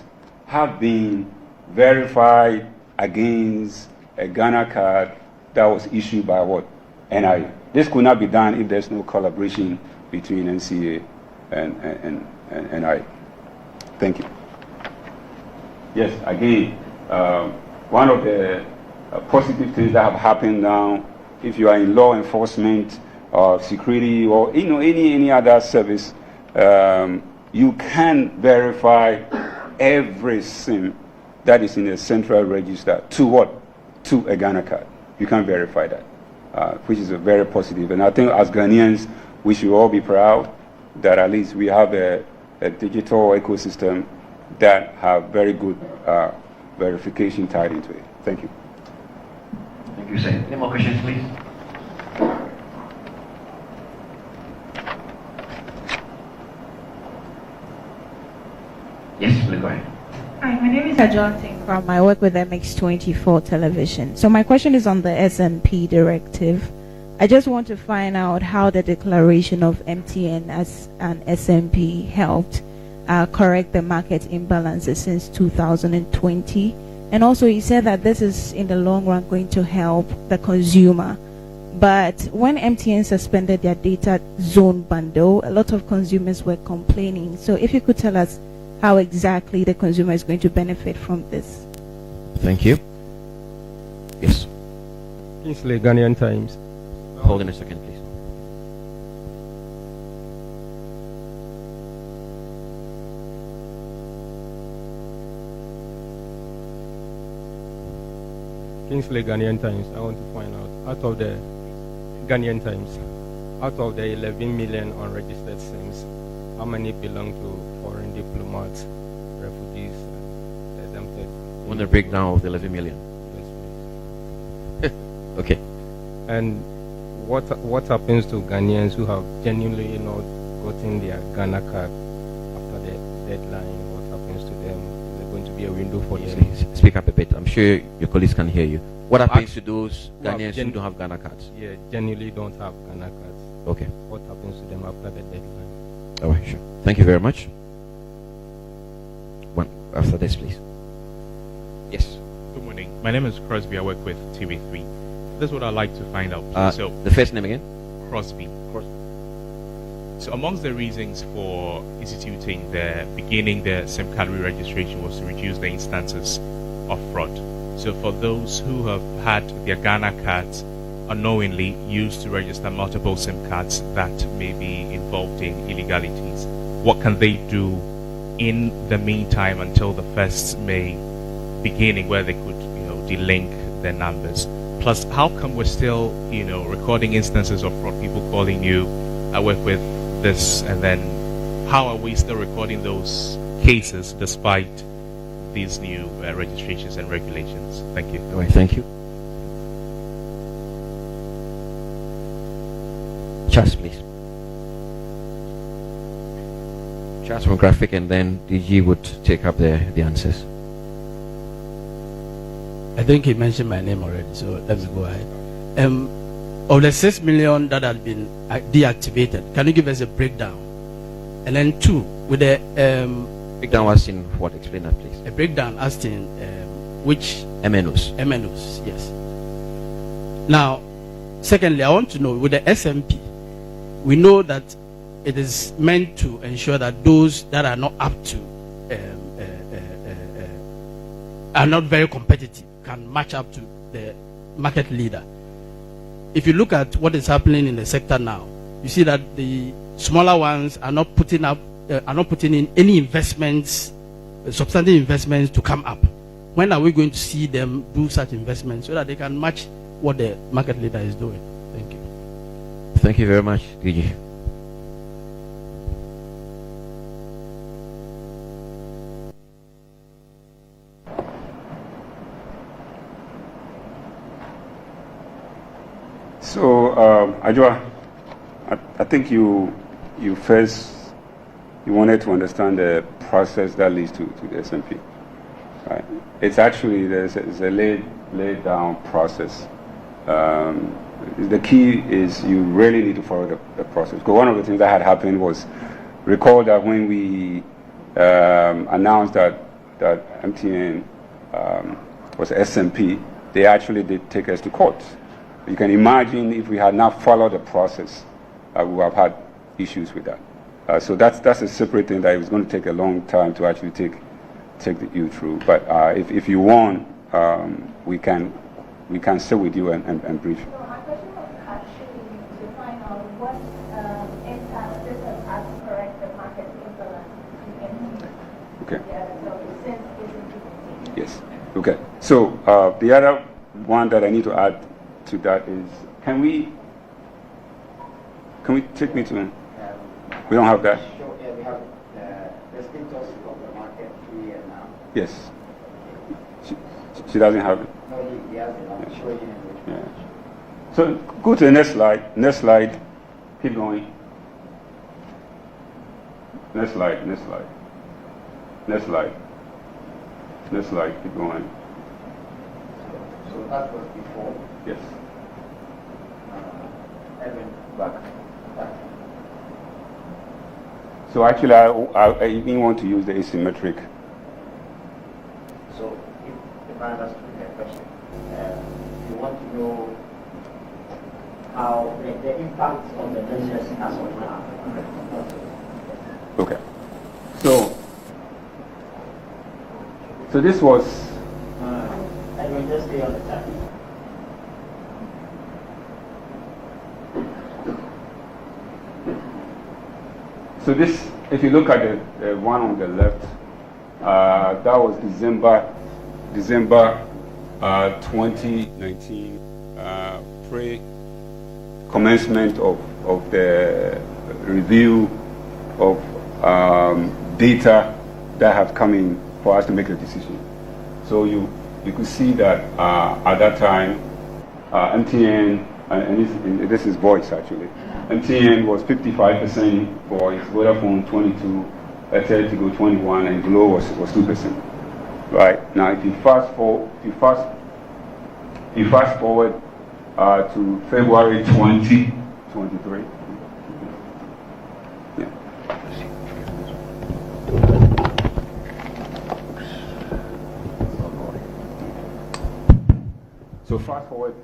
have been verified against a Ghana card that was issued by what? NIA. This could not be done if there's no collaboration between NCA and NIA. Thank you. Yes, again, one of the positive things that have happened now, if you are in law enforcement or security or any other service, you can verify every SIM that is in a central register to what? To a Ghana card. You can verify that, which is a very positive. And I think as Ghanaians, we should all be proud that at least we have a digital ecosystem that have very good verification tied into it. Thank you. Thank you, sir. Any more questions, please? Yes, please go ahead. Hi, my name is Ajon Tinkram. I work with MX24 Television. So my question is on the SMP directive. I just want to find out how the declaration of MTN as an SMP helped correct the market imbalances since 2020. And also you said that this is in the long run going to help the consumer. But when MTN suspended their data zone bundle, a lot of consumers were complaining. So if you could tell us how exactly the consumer is going to benefit from this. Thank you. Yes. Kingsley, Ghanaian Times. Hold on a second, please. Kingsley, Ghanaian Times. I want to find out of the Ghanaian Times, out of the 11 million unregistered SIMs, how many belong to foreign diplomats, refugees, and exempted? Want the breakdown of the 11 million? Yes, please. Okay. And what happens to Ghanaians who have genuinely not gotten their Ghana card after the deadline? What happens to them? Is there going to be a window for them? Please speak up a bit. I'm sure your colleagues can hear you. What happens to those Ghanaians who don't have Ghana cards? Yeah, genuinely don't have Ghana cards. Okay. What happens to them after the deadline? All right, sure. Thank you very much. One after this, please. Yes. Good morning. My name is Crosby. I work with TV3. This is what I'd like to find out. The first name again? Crosby. So amongst the reasons for instituting beginning the SIM card re-registration was to reduce the instances of fraud. So for those who have had their Ghana cards unknowingly used to register multiple SIM cards that may be involved in illegalities, what can they do in the meantime until the 1st May beginning, where they could, delink their numbers? Plus, how come we're still, recording instances of fraud, people calling you, I work with this, and then how are we still recording those cases despite these new registrations and regulations? Thank you. All right, thank you. Charles, please. Charles from Graphic, and then DG would take up the answers. I think he mentioned my name already, so let's go ahead. Of the 6 million that had been deactivated, can you give us a breakdown? And then 2, with the breakdown was in what? Explain that, please. A breakdown as in which MNOs. MNOs, yes. Now, secondly, I want to know with the SMP, we know that it is meant to ensure that those that are not up to are not very competitive can match up to the market leader. If you look at what is happening in the sector now, you see that the smaller ones are not putting in any investments, substantial investments to come up. When are we going to see them do such investments so that they can match what the market leader is doing? Thank you. Thank you very much, DG. So, Ajwa, I think you wanted to understand the process that leads to the SMP. Right? It's actually there's a laid down process. The key is you really need to follow the process. Because one of the things that had happened was, recall that when we announced that MTN was SMP, they actually did take us to court. You can imagine if we had not followed the process, we would have had issues with that. So that's a separate thing that it was going to take a long time to actually take you through. But if you want, we can sit with you and brief. So my question was actually to find out what impact this has had to correct the market imbalance. Okay. Yeah, so since it's Yes. Okay. So the other one that I need to add to that is, can we take me to? We don't have that. Sure, yeah, we have the status of the market 3 years now. Yes. She doesn't have it. No, he has it. I'm showing him which one. Yeah. So go to the next slide. Next slide. Keep going. Next slide. Next slide. Next slide. Next slide. Keep going. So that was before. Yes. Evan back. So actually, I even want to use the asymmetric. So if I understood the question, you want to know how the impact on the business as of now. Okay. So this was. I will just stay on the chat. So this, if you look at the one on the left, that was December 2019, pre-commencement of the review of data that have come in for us to make a decision. So you could see that at that time, MTN and this is voice actually. MTN was 55% voice, Vodafone 22, Airtel go 21, and Glo was 2%. Right now, if you fast forward to February 2023. Yeah. So fast forward.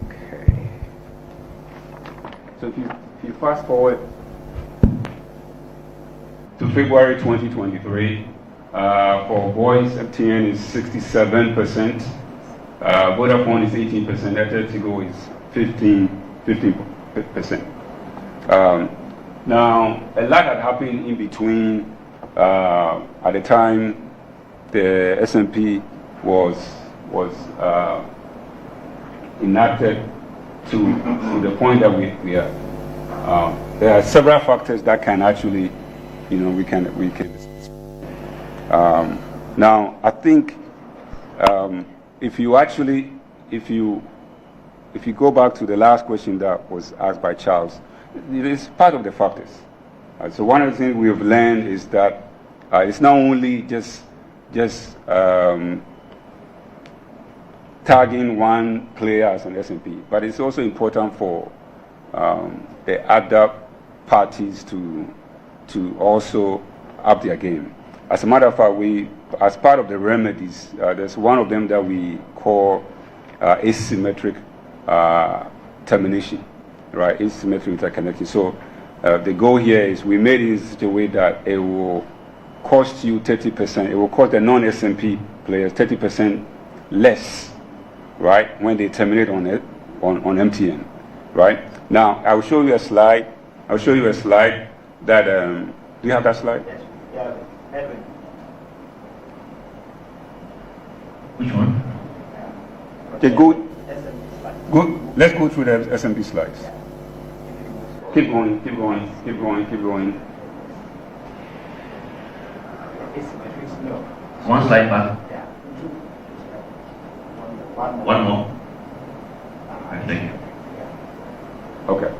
Okay. So if you fast forward to February 2023, for voice, MTN is 67%, Vodafone is 18%, Airtel is 15%. Now, a lot had happened in between. At the time, the S&P was enacted to the point that we are. There are several factors that can actually, we can. Now, I think if you go back to the last question that was asked by Charles, it is part of the factors. So one of the things we have learned is that it's not only just tagging one player as an S&P, but it's also important for the other parties to also up their game. As a matter of fact, as part of the remedies, there's one of them that we call asymmetric termination, right? Asymmetric interconnection. So the goal here is we made it in such a way that it will cost you 30%. It will cost the non-S&P players 30% less, right, when they terminate on MTN, right? Now I will show you a slide. I'll show you a slide that. Do you have that slide? Yes. Yeah. Edwin. Which one? Okay, good. Let's go through the S&P slides. Keep going. One slide back. One more. I think. Okay.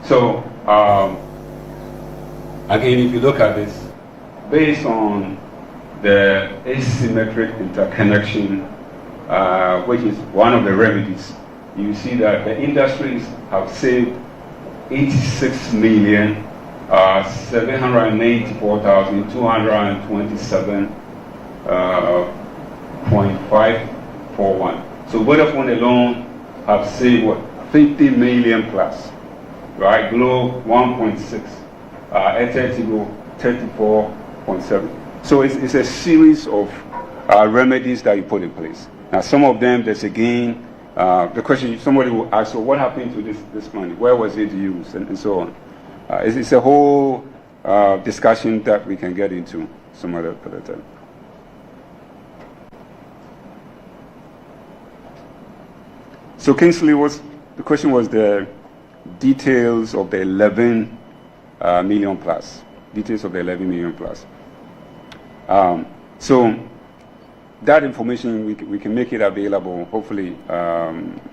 So again, if you look at this, based on the asymmetric interconnection, which is one of the remedies, you see that the industries have saved 86,784,227.541. So Vodafone alone have saved 50 million plus, right? Glo 1.6, Airtel 34.7. So it's a series of remedies that you put in place. Now some of them, there's again the question somebody will ask, so what happened to this money? Where was it used? And so on. It's a whole discussion that we can get into some other time. So Kingsley, the question was the details of the 11 million plus. Details of the 11 million plus. So that information, we can make it available, hopefully,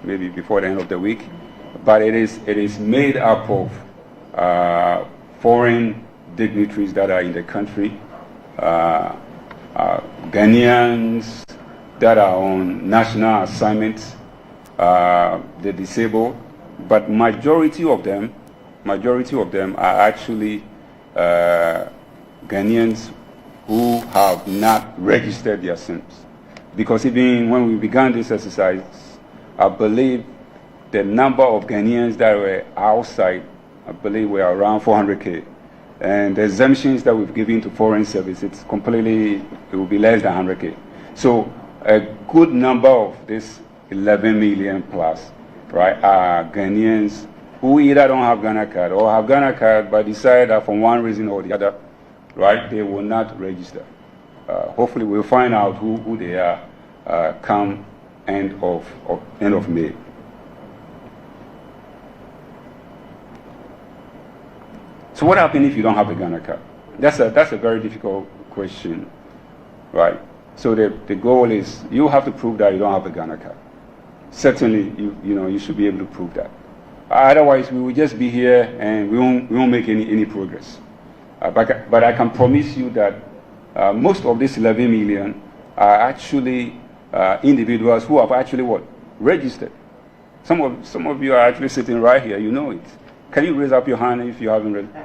maybe before the end of the week. But it is made up of foreign dignitaries that are in the country, Ghanaians that are on national assignments, the disabled, but majority of them are actually Ghanaians who have not registered their SIMs. Because even when we began this exercise, I believe the number of Ghanaians that were outside, I believe were around 400K. And the exemptions that we've given to foreign service, it will be less than 100K. So a good number of this 11 million plus, right, are Ghanaians who either don't have Ghana card or have Ghana card but decide that for one reason or the other, right, they will not register. Hopefully we'll find out who they are come end of May. So what happens if you don't have a Ghana card? That's a very difficult question, right? So the goal is you have to prove that you don't have a Ghana card. Certainly, you should be able to prove that. Otherwise, we will just be here and we won't make any progress. But I can promise you that most of these 11 million are actually individuals who have actually registered. Some of you are actually sitting right here. You know it. Can you raise up your hand if you haven't registered?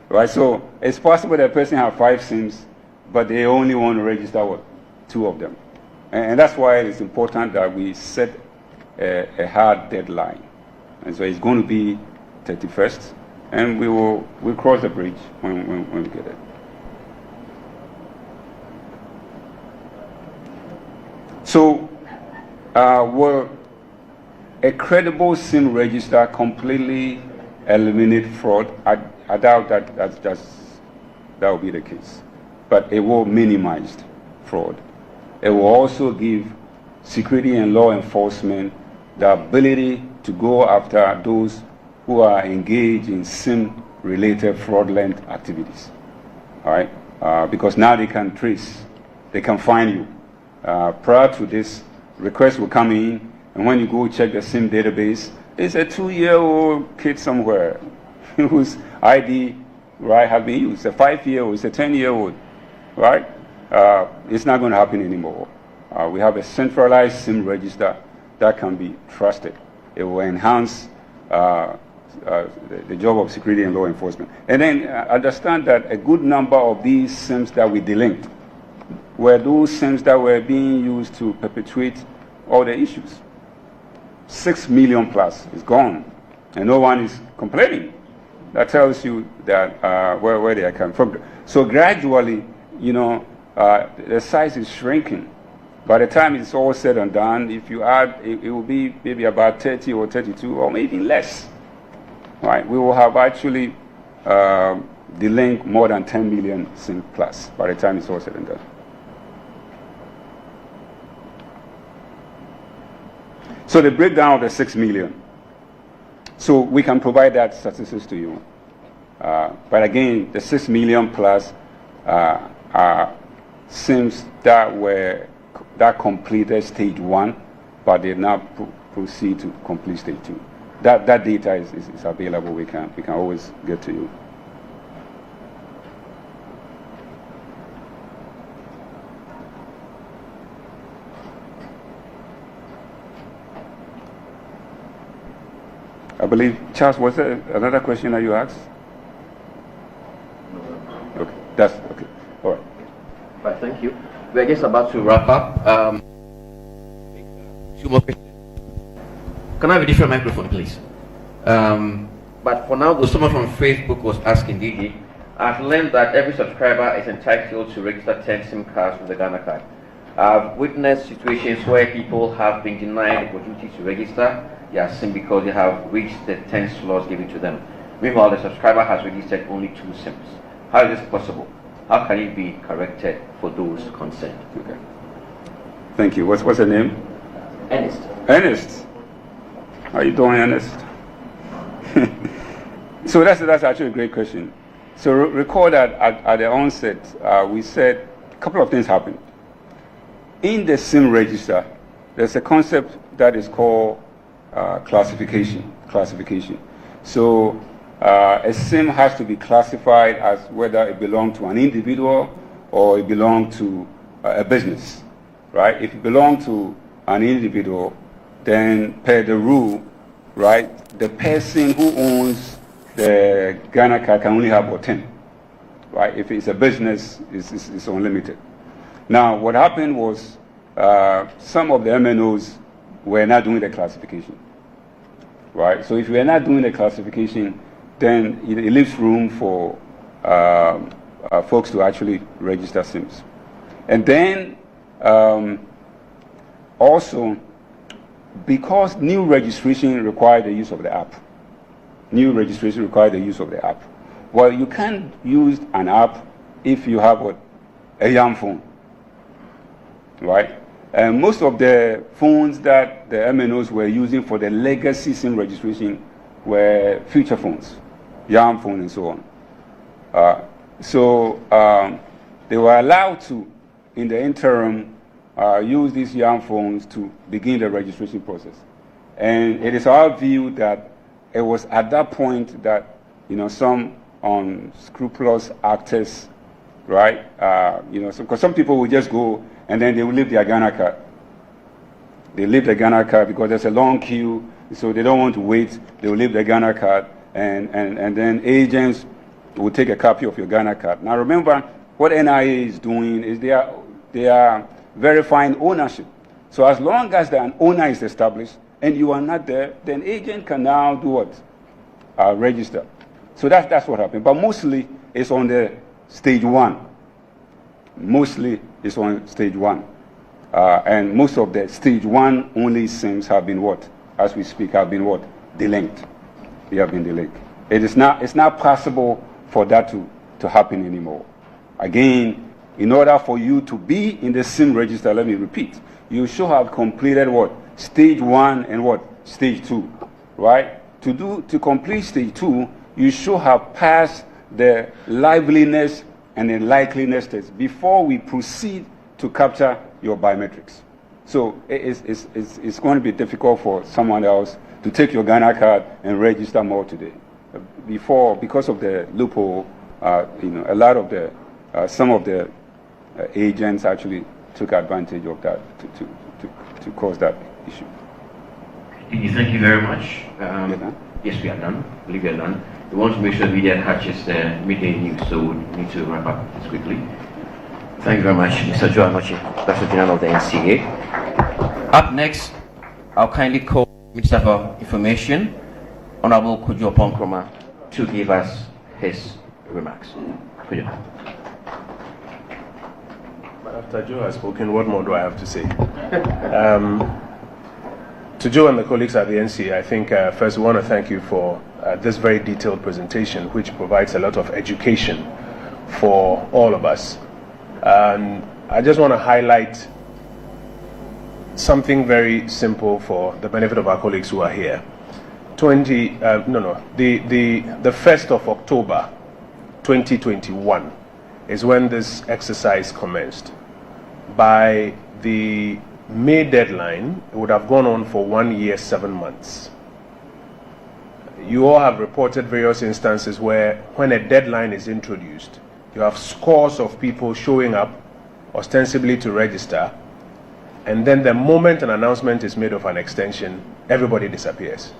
Right. So it's possible that a person has 5 SIMs, but they only want to register 2 of them, and that's why it's important that we set a hard deadline. And so it's going to be 31st, and we'll cross the bridge when we get it. So, will a credible SIM register completely eliminate fraud? I doubt that will be the case. But it will minimize fraud. It will also give security and law enforcement the ability to go after those who are engaged in SIM-related fraudulent activities. All right? Because now they can trace, they can find you. Prior to this, requests will come in, and when you go check the SIM database, it's a 2-year-old kid somewhere whose ID, right, has been used. It's a 5-year-old, it's a 10-year-old, right? It's not going to happen anymore. We have a centralized SIM register that can be trusted. It will enhance the job of security and law enforcement. And then understand that a good number of these SIMs that we delinked were those SIMs that were being used to perpetuate all the issues. 6 million plus is gone, and no one is complaining. That tells you that where they are coming from. So gradually, the size is shrinking. By the time it's all said and done, if you add, it will be maybe about 30 or 32 or maybe less. Right? We will have actually delinked more than 10 million SIM plus by the time it's all said and done. So the breakdown of the 6 million. So we can provide that statistics to you. But again, the 6 million plus are SIMs that completed stage 1, but did not proceed to complete stage 2. That data is available. We can always get to you. I believe, Charles, was there another question that you asked? Okay, that's okay. All right. Right, thank you. We're just about to wrap up. 2 more questions. Can I have a different microphone, please? But for now, someone from Facebook was asking, Didi, I've learned that every subscriber is entitled to register 10 SIM cards with the Ghana card. I've witnessed situations where people have been denied the opportunity to register their SIM because they have reached the 10 slots given to them. Meanwhile, the subscriber has registered only 2 SIMs. How is this possible? How can it be corrected for those concerned? Okay. Thank you. What's the name? Ernest. Ernest. How are you doing, Ernest? So that's actually a great question. So recall that at the onset, we said a couple of things happened. In the SIM register, there's a concept that is called classification. So a SIM has to be classified as whether it belongs to an individual or it belongs to a business, right? If it belongs to an individual, then per the rule, right, the person who owns the Ghana card can only have about 10, right? If it's a business, it's unlimited. Now, what happened was some of the MNOs were not doing the classification, right? So if you are not doing the classification, then it leaves room for folks to actually register SIMs. And then also, because new registration requires the use of the app. Well, you can't use an app if you have a young phone, right? And most of the phones that the MNOs were using for the legacy SIM registration were feature phones, young phone and so They were allowed to, in the interim, use these young phones to begin the registration process. And it is our view that it was at that point that, some unscrupulous actors, right? Because some people will just go and then they will leave their Ghana card. They leave the Ghana card because there's a long queue, so they don't want to wait. They will leave the Ghana card, and then agents will take a copy of your Ghana card. Now remember, what NIA is doing is they are verifying ownership. So as long as an owner is established and you are not there, then agent can now do what? Register. So that's what happened. But mostly it's on the stage one. Mostly it's on stage one. And most of the stage one only SIMs have been what? As we speak, have been what? Delinked. They have been delinked. It's not possible for that to happen anymore. Again, in order for you to be in the SIM register, let me repeat, you should have completed what? Stage one and what? Stage two, right? To complete stage two, you should have passed the liveliness and the likeliness test before we proceed to capture your biometrics. So it's going to be difficult for someone else to take your Ghana card and register more today. Because of the loophole, a lot of some of the agents actually took advantage of that to cause that issue. Thank you very much. Yes, we are done. I believe we are done. We want to make sure the media catches the midday news, so we need to wrap up this quickly. Thank you very much, Mr. Joe Anochi, Director General of the NCA. Up next, I'll kindly call Minister for Information, Honorable Kojo Ponkroma, to give us his remarks. Kojo. After Joe has spoken, what more do I have to say? To Joe and the colleagues at the NCA, I think first we want to thank you for this very detailed presentation, which provides a lot of education for all of us. I just want to highlight something very simple for the benefit of our colleagues who are here. The 1st of October 2021 is when this exercise commenced. By the May deadline, it would have gone on for 1 year, 7 months. You all have reported various instances where when a deadline is introduced, you have scores of people showing up ostensibly to register, and then the moment an announcement is made of an extension, everybody disappears.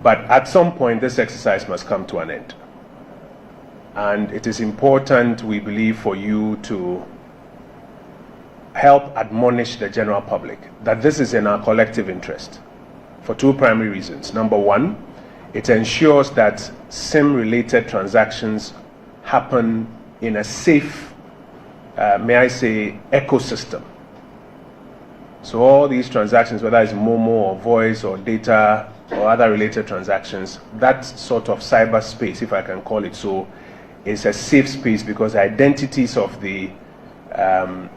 But at some point, this exercise must come to an end. And it is important, we believe, for you to help admonish the general public that this is in our collective interest for two primary reasons. Number one, it ensures that SIM-related transactions happen in a safe, may I say, ecosystem. So all these transactions, whether it's Momo or voice or data or other related transactions, that sort of cyberspace, if I can call it so, is a safe space because the identities of the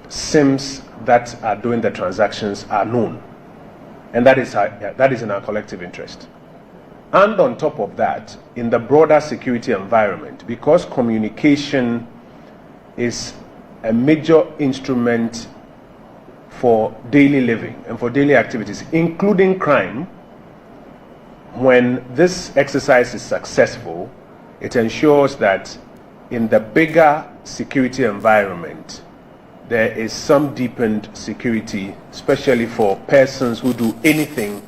SIMs that are doing the transactions are known. And that is in our collective interest. And on top of that, in the broader security environment, because communication is a major instrument for daily living and for daily activities, including crime, when this exercise is successful, it ensures that in the bigger security environment, there is some deepened security, especially for persons who do anything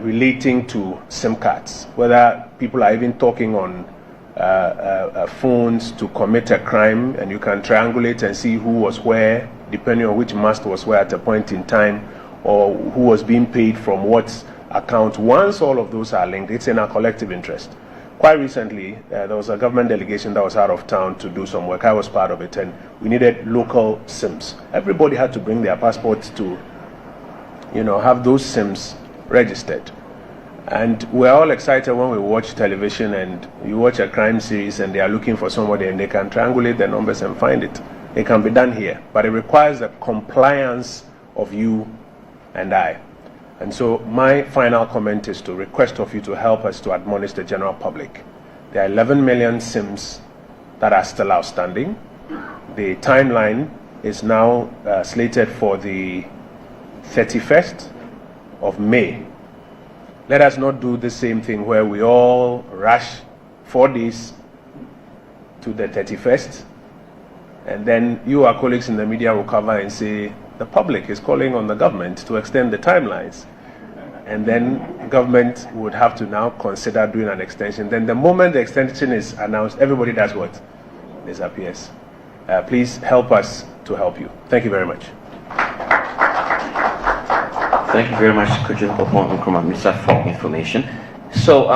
relating to SIM cards, whether people are even talking on phones to commit a crime, and you can triangulate and see who was where, depending on which mast was where at a point in time, or who was being paid from what account. Once all of those are linked, it's in our collective interest. Quite recently, there was a government delegation that was out of town to do some work. I was part of it, and we needed local SIMs. Everybody had to bring their passports to, have those SIMs registered. And we're all excited when we watch television and you watch a crime series and they are looking for somebody and they can triangulate the numbers and find it. It can be done here, but it requires the compliance of you and I. And so my final comment is to request of you to help us to admonish the general public There are 11 million SIMs that are still outstanding. The timeline is now slated for the 31st of May. Let us not do the same thing where we all rush 4 days to the 31st, and then you, our colleagues in the media, will cover and say the public is calling on the government to extend the timelines. And then government would have to now consider doing an extension. Then the moment the extension is announced, everybody does what? Disappears. Please help us to help you. Thank you very much. Thank you very much, Kujun Nkrumah, Minister for Information. So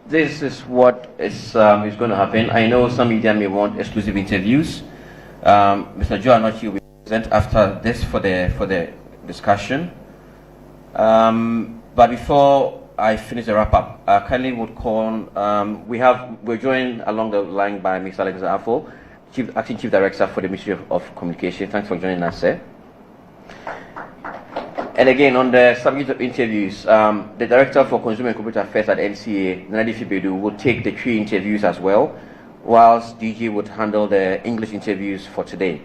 this is what is going to happen. I know some media may want exclusive interviews. Mr. Joe Anochi will be present after this for the discussion. But before I finish the wrap up, kindly would call. We're joined along the line by Mr. Alexander Afo, Acting Chief Director for the Ministry of Communication. Thanks for joining us, sir. And again, on the subject of interviews, the Director for Consumer and Corporate Affairs at NCA, Nana Difebedu, will take the 3 interviews as well, whilst DG would handle the English interviews for today.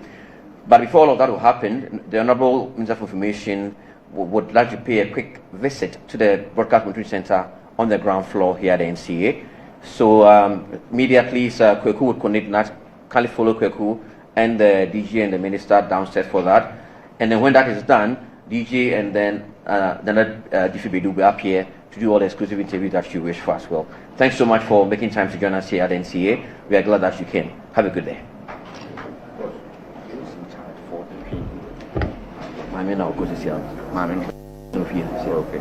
But before all of that will happen, the Honourable Minister for Information would like to pay a quick visit to the Broadcast Monitoring Centre on the ground floor here at the NCA. So media, please, Kweku would connect that. Kindly follow Kweku and the DG and the Minister downstairs for that. And then when that is done, DG and then Difebedu will be up here to do all the exclusive interviews that you wish for as well. Thanks so much for making time to join us here at NCA. We are glad that you came. Have a good day. Mami na uko sisi hapa. Mami ndio. Okay.